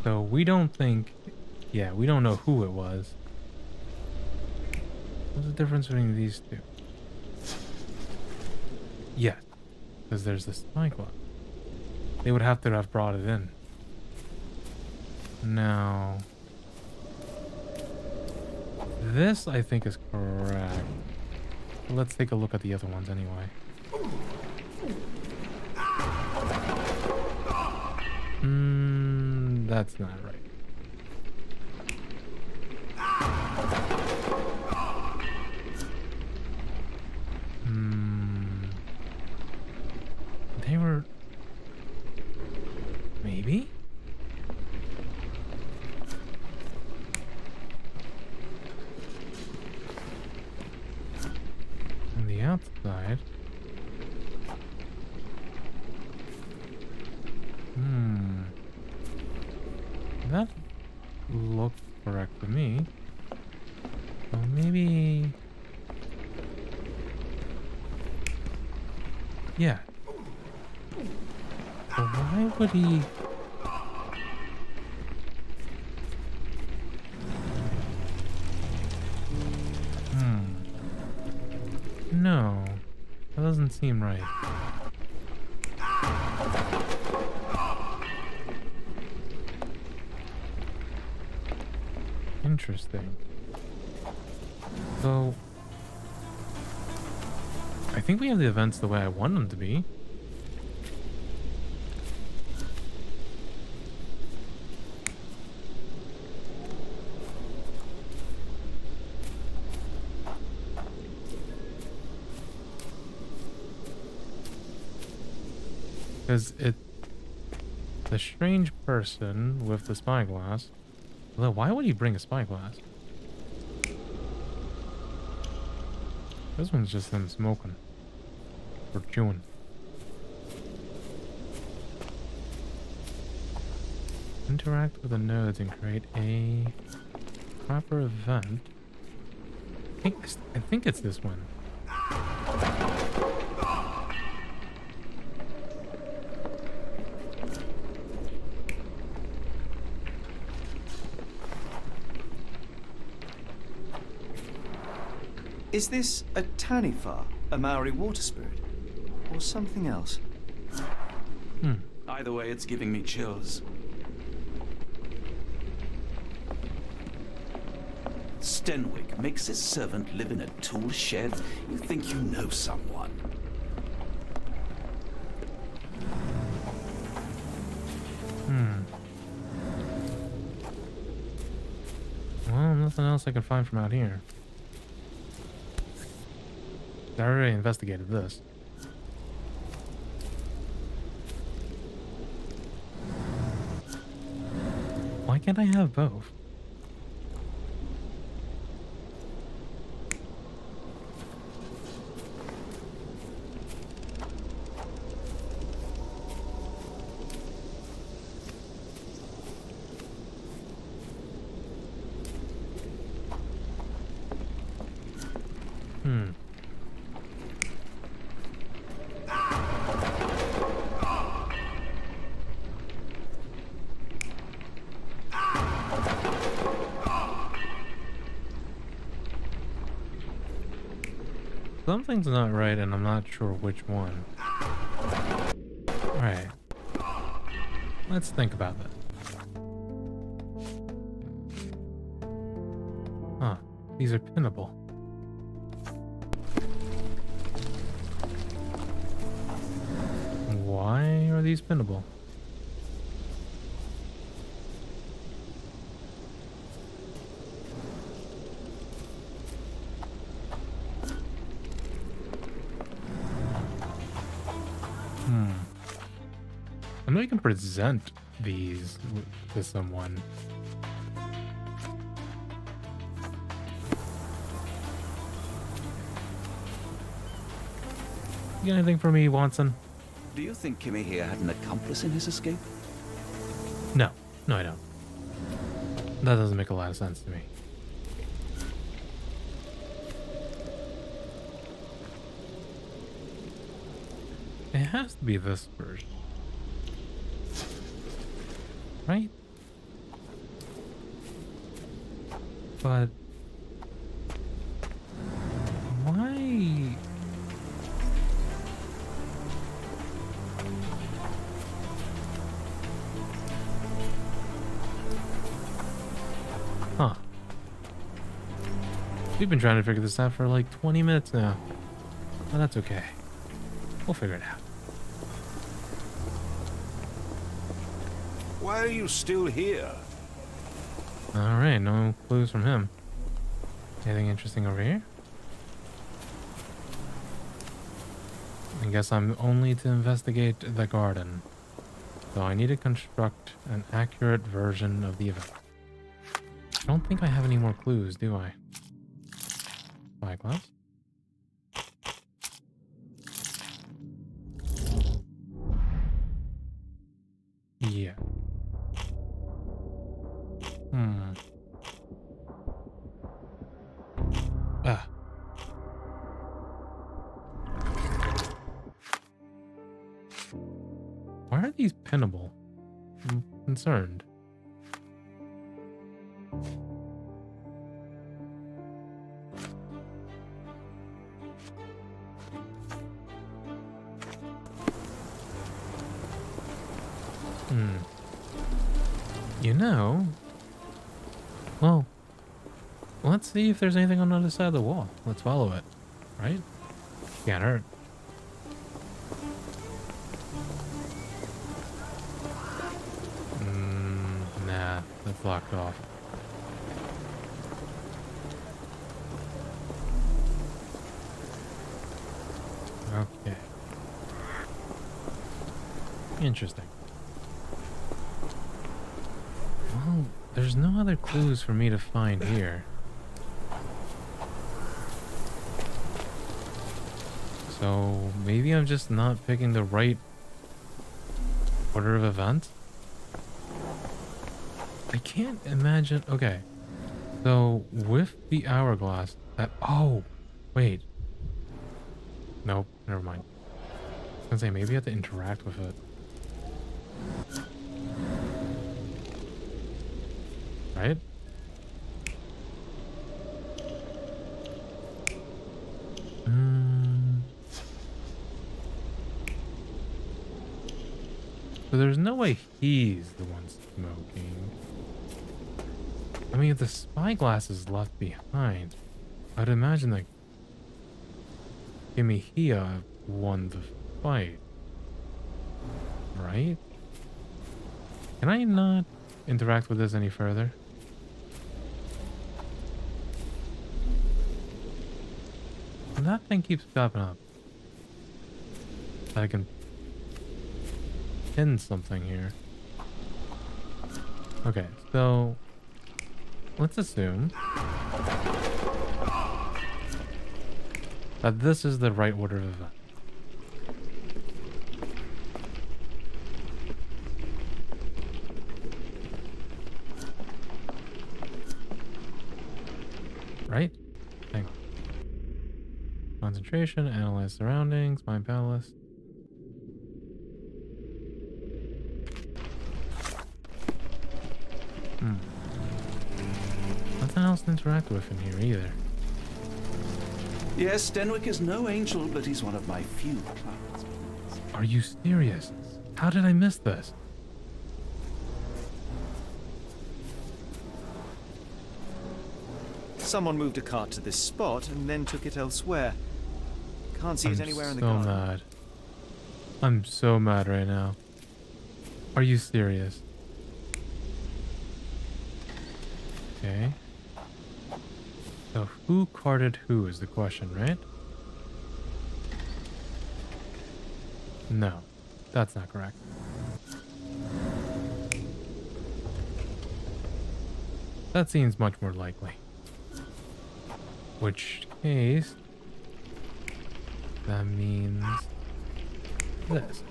So we don't think... Yeah, we don't know who it was. What's the difference between these two? Yes, because there's the spyglass. They would have to have brought it in. Now... This, I think, is correct. Let's take a look at the other ones anyway. That's not right. They were... Maybe? On the outside... That looked correct to me. So maybe... Yeah. So why would he... No. That doesn't seem right. Interesting. So, I think we have the events the way I want them to be. Because the strange person with the spyglass. Although, why would he bring a spyglass? This one's just him smoking. Or chewing. Interact with the nodes and create a proper event. I think it's this one. Is this a Tanifa, a Maori water spirit, or something else? Either way, it's giving me chills. Stenwick makes his servant live in a tool shed? You think you know someone? Well, nothing else I can find from out here. I already investigated this. Why can't I have both? Something's not right, and I'm not sure which one. Alright. Let's think about that. Huh. These are pinnable. Why are these pinnable? I know you can present these to someone. You got anything for me, Watson? Do you think Kimmy here had an accomplice in his escape? No. No, I don't. That doesn't make a lot of sense to me. It has to be this version. Right? But why? Huh. We've been trying to figure this out for like 20 minutes now. But that's okay. We'll figure it out. Why are you still here? Alright, no clues from him. Anything interesting over here? I guess I'm only to investigate the garden. So I need to construct an accurate version of the event. I don't think I have any more clues, do I? Spyglass? Yeah. Ah. Why are these pinnable? I'm concerned. You know, well, let's see if there's anything on the other side of the wall. Let's follow it, right? Can't hurt. Nah, that's locked off. Okay. Interesting. Well, there's no other clues for me to find here. So maybe I'm just not picking the right order of events. I can't imagine. Okay. So with the hourglass that, oh, wait. Nope, never mind. I was gonna say maybe I have to interact with it. Right? So there's no way he's the one smoking. I mean, if the spyglass is left behind, I'd imagine that Kimihia won the fight. Right? Can I not interact with this any further? And that thing keeps popping up. I can pin something here. Okay, so let's assume that this is the right order of events. Right? Hang on. Concentration, analyze surroundings, mind palace. Nothing else to interact with in here either. Yes, Denwick is no angel, but he's one of my few clients. Are you serious? How did I miss this? Someone moved a cart to this spot and then took it elsewhere. Can't see it anywhere in the so garden. mad. I'm so mad right now. Are you serious? Okay. So who carded who is the question, right? No, that's not correct. That seems much more likely. Which case, that means this.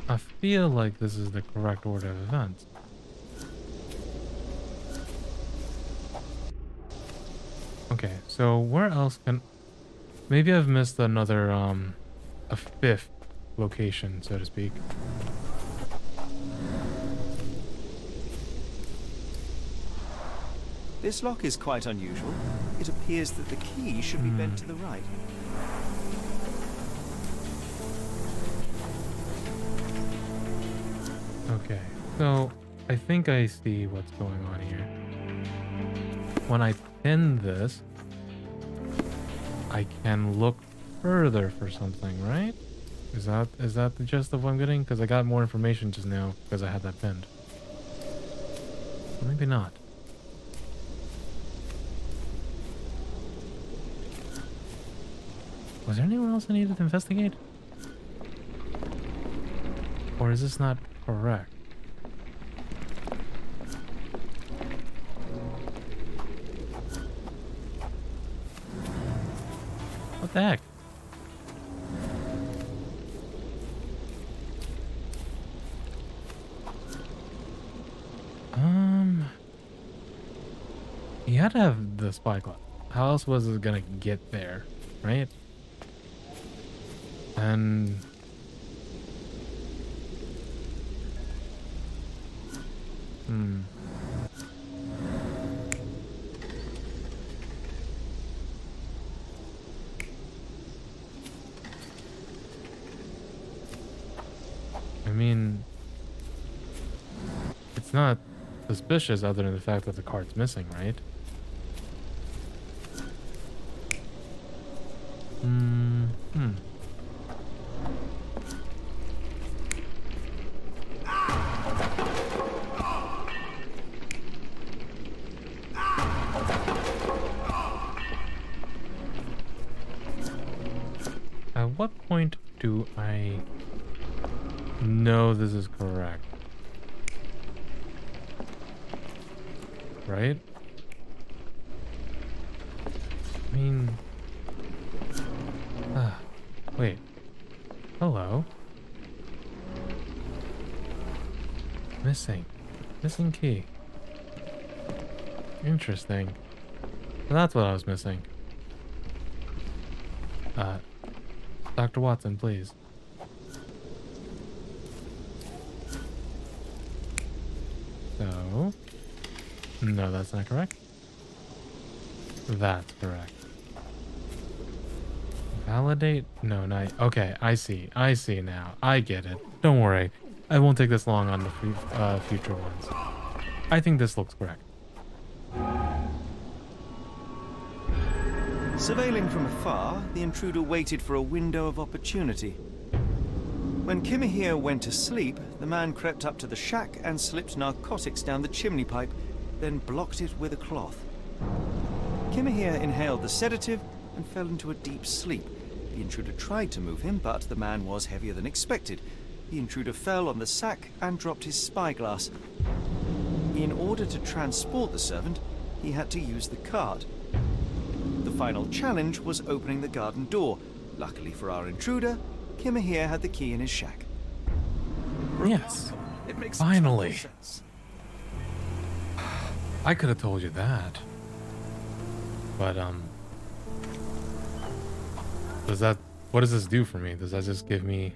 I feel like this is the correct order of events. Okay, so where else can... Maybe I've missed another, a fifth location, so to speak. This lock is quite unusual. It appears that the key should be bent to the right. Okay, so I think I see what's going on here. When I pin this, I can look further for something, right? Is that the gist of what I'm getting? Because I got more information just now because I had that pinned. Or maybe not. Was there anyone else I needed to investigate? Or is this not correct? What the heck? He had to have the spyglass. How else was it gonna get there, right? And I mean, it's not suspicious other than the fact that the card's missing, right? At what point do I know this is correct? Right? I mean... wait. Hello? Missing. Missing key. Interesting. So that's what I was missing. Dr. Watson, please. So... No, that's not correct. That's correct. Validate? No, not... Okay, I see. I see now. I get it. Don't worry. I won't take this long on the future ones. I think this looks correct. Surveilling from afar, the intruder waited for a window of opportunity. When Kimihira went to sleep, the man crept up to the shack and slipped narcotics down the chimney pipe, then blocked it with a cloth. Kimihira inhaled the sedative and fell into a deep sleep. The intruder tried to move him, but the man was heavier than expected. The intruder fell on the sack and dropped his spyglass. In order to transport the servant, he had to use the cart. The final challenge was opening the garden door. Luckily for our intruder, Kimihira had the key in his shack. Yes. It makes Finally. total sense. I could have told you that. But, what does this do for me? Does that just give me...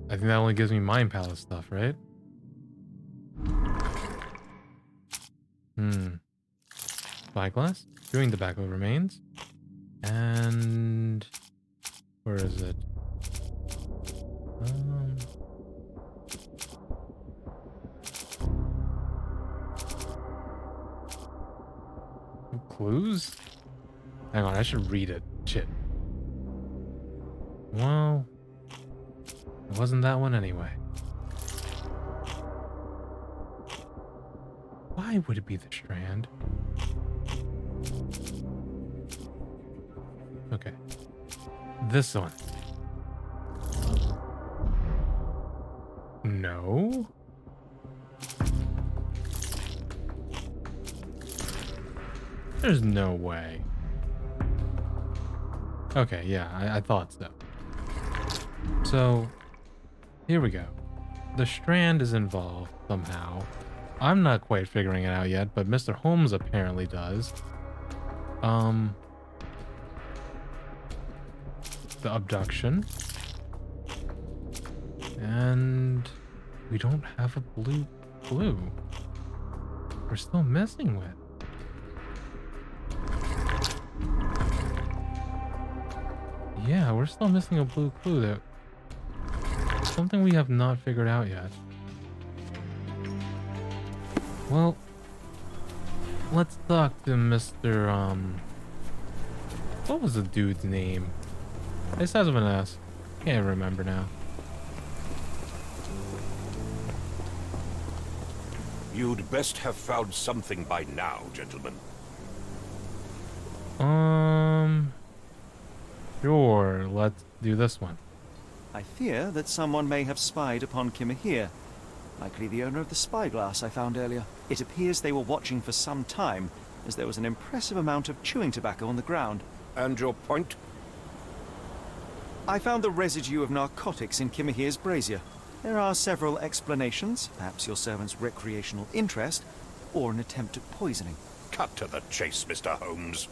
I think that only gives me mind palace stuff, right? Spyglass? Doing tobacco remains. And... Where is it? clues? Hang on, I should read it. Shit. Well, it wasn't that one anyway. Why would it be the Strand? Okay. This one. No. There's no way. Okay, yeah, I thought so. So, here we go. The Strand is involved somehow. I'm not quite figuring it out yet, but Mr. Holmes apparently does. The abduction. And we don't have a blue clue. We're still missing with. Yeah, we're still missing a blue clue that something we have not figured out yet. Well, let's talk to Mr. What was the dude's name? It starts with an S. Can't remember now. You'd best have found something by now, gentlemen. Sure, let's do this one. I fear that someone may have spied upon Kimahir. Likely the owner of the spyglass I found earlier. It appears they were watching for some time, as there was an impressive amount of chewing tobacco on the ground. And your point? I found the residue of narcotics in Kimahir's brazier. There are several explanations, perhaps your servant's recreational interest, or an attempt at poisoning. Cut to the chase, Mr. Holmes.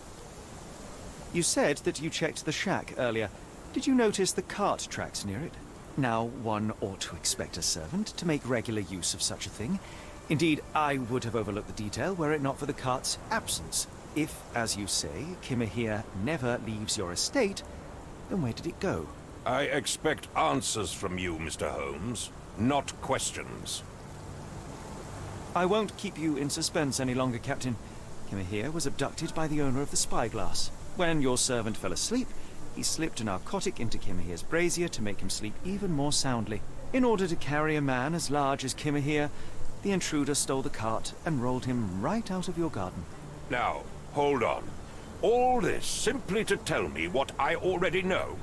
You said that you checked the shack earlier. Did you notice the cart tracks near it? Now, one ought to expect a servant to make regular use of such a thing. Indeed, I would have overlooked the detail were it not for the cart's absence. If, as you say, Kimahir never leaves your estate, then where did it go? I expect answers from you, Mr. Holmes, not questions. I won't keep you in suspense any longer, Captain. Kimahir was abducted by the owner of the spyglass. When your servant fell asleep, he slipped a narcotic into Kimahir's brazier to make him sleep even more soundly. In order to carry a man as large as Kimahir, the intruder stole the cart and rolled him right out of your garden. Now, hold on. All this simply to tell me what I already know.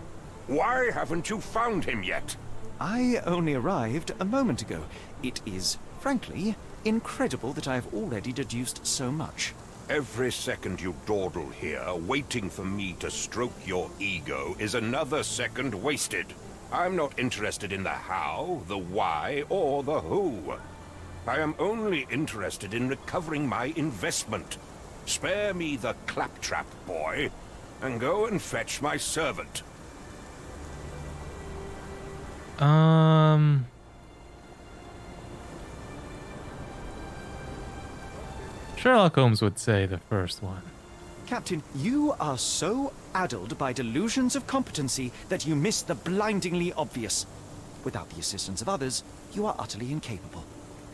Why haven't you found him yet? I only arrived a moment ago. It is, frankly, incredible that I have already deduced so much. Every second you dawdle here, waiting for me to stroke your ego, is another second wasted. I'm not interested in the how, the why, or the who. I am only interested in recovering my investment. Spare me the claptrap, boy, and go and fetch my servant. Sherlock Holmes would say the first one. Captain, you are so addled by delusions of competency that you miss the blindingly obvious. Without the assistance of others, you are utterly incapable.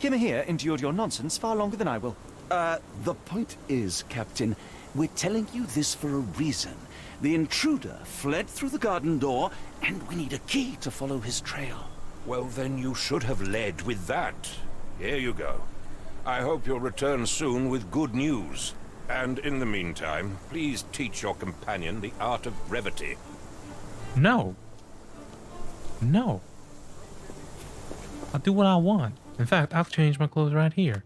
Kimahir endured your nonsense far longer than I will. The point is, Captain, we're telling you this for a reason. The intruder fled through the garden door, and we need a key to follow his trail. Well, then you should have led with that. Here you go. I hope you'll return soon with good news. And in the meantime, please teach your companion the art of brevity. No. No. I'll do what I want. In fact, I'll change my clothes right here.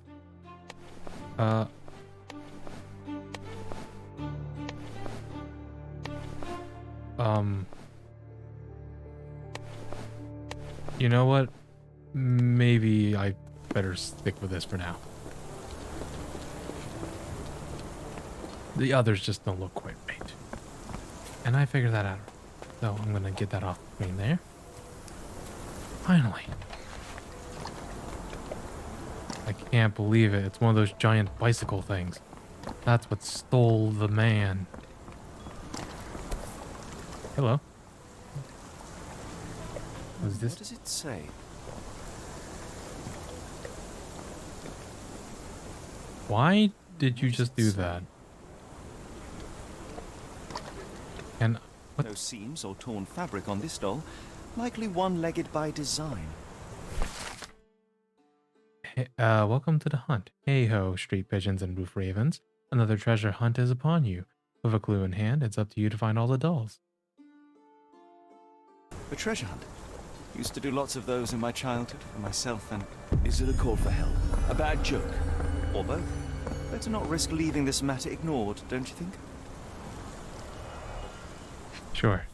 You know what? Maybe I better stick with this for now. The others just don't look quite right. And I figured that out. So I'm gonna get that off the screen there. Finally. I can't believe it. It's one of those giant bicycle things. That's what stole the man. Hello. What is this? What does it say? Why did you just do that? No seams or torn fabric on this doll. Likely one-legged by design. Hey, welcome to the hunt. Hey ho, street pigeons and roof ravens. Another treasure hunt is upon you. With a clue in hand, it's up to you to find all the dolls. A treasure hunt. Used to do lots of those in my childhood for myself and... Is it a call for help? A bad joke? or both. Better not risk leaving this matter ignored, don't you think? Sure.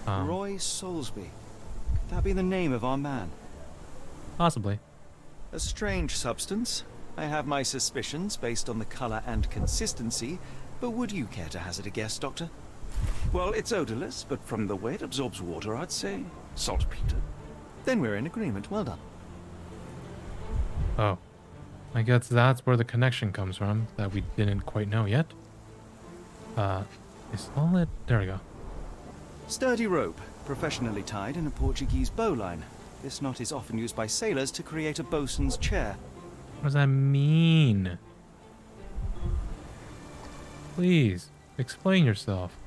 Roy Soulsby. Could that be the name of our man? Possibly. A strange substance. I have my suspicions based on the color and consistency, but would you care to hazard a guess, Doctor? Well, it's odorless, but from the way it absorbs water, I'd say saltpeter. Then we're in agreement. Well done. Oh. I guess that's where the connection comes from that we didn't quite know yet. Is all it? There we go. Sturdy rope, professionally tied in a Portuguese bowline. This knot is often used by sailors to create a bosun's chair. What does that mean? Please, explain yourself.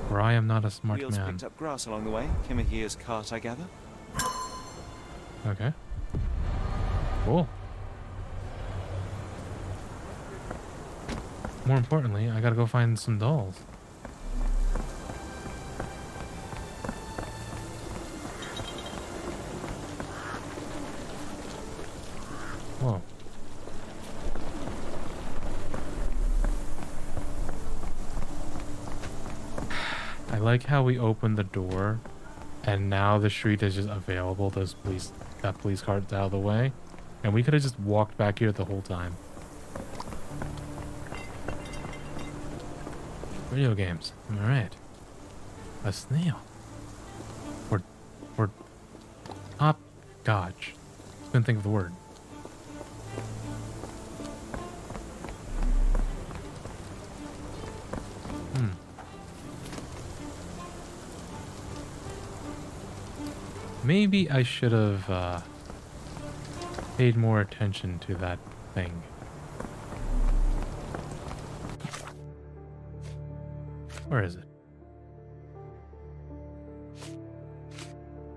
For I am not a smart Wheels man. picked up grass along the way. Kimahia's cart, I gather. Okay. Cool. More importantly, I gotta go find some dolls. Whoa. I like how we opened the door and now the street is just available. That police cart's out of the way. And we could have just walked back here the whole time. Video games. Am I right? A snail. Or top dodge. Couldn't think of the word. Maybe I should have paid more attention to that thing. Where is it?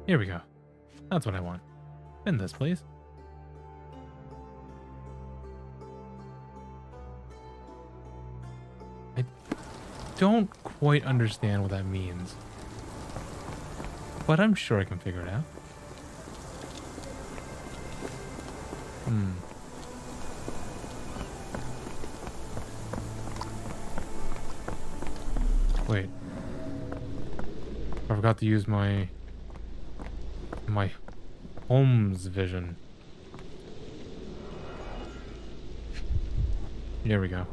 Here we go. That's what I want. Spin this, please. I don't quite understand what that means, but I'm sure I can figure it out. Wait. I forgot to use my Holmes vision. Here we go.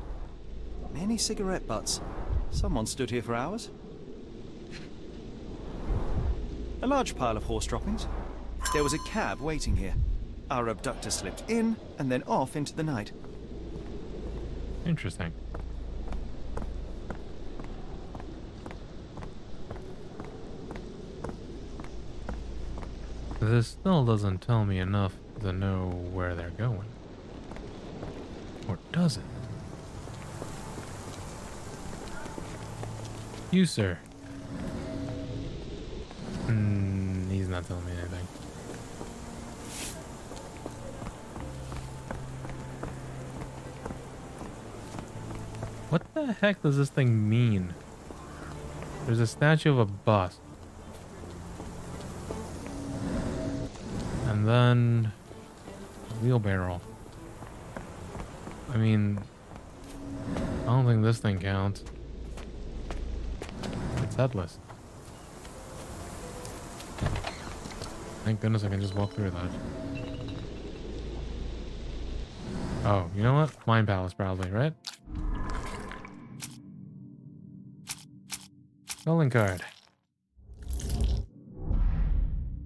Many cigarette butts. Someone stood here for hours. A large pile of horse droppings. There was a cab waiting here. Our abductor slipped in and then off into the night. Interesting. This still doesn't tell me enough to know where they're going. Or does it? You, sir. He's not telling me anything. What the heck does this thing mean? There's a statue of a bus. And then a wheelbarrow. I mean, I don't think this thing counts. It's headless. Thank goodness I can just walk through that. Oh, you know what? Mind Palace probably, right? Calling card.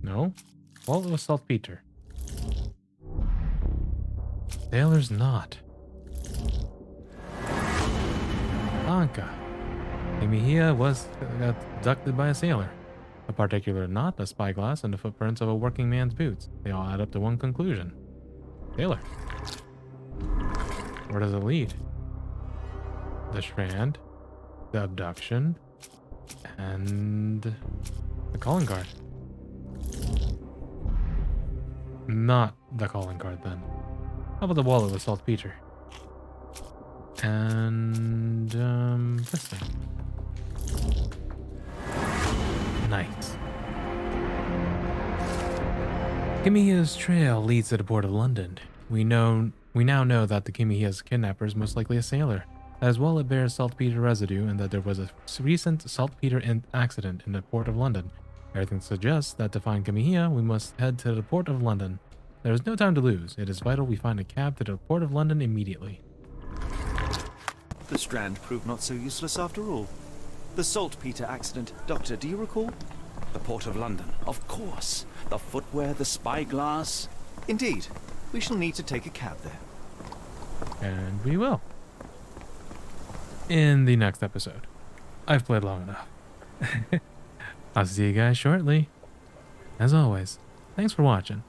No? Well, it was saltpeter. Sailor's knot. Anka. Kimihia got abducted by a sailor. A particular knot, a spyglass, and the footprints of a working man's boots. They all add up to one conclusion. Sailor. Where does it lead? The Strand, the abduction, and the calling card. Not the calling card then. How about the wallet with saltpeter? And this thing. Nice. Kimihia's trail leads to the port of London. We now know that the Kimihia's kidnapper is most likely a sailor. As well, it bears saltpeter residue and that there was a recent saltpeter accident in the port of London. Everything suggests that to find Kimihia, we must head to the port of London. There is no time to lose. It is vital we find a cab to the port of London immediately. The Strand proved not so useless after all. The saltpeter accident. Doctor, do you recall? The Port of London, of course. The footwear, the spyglass. Indeed. We shall need to take a cab there. And we will. In the next episode. I've played long enough. I'll see you guys shortly. As always, thanks for watching.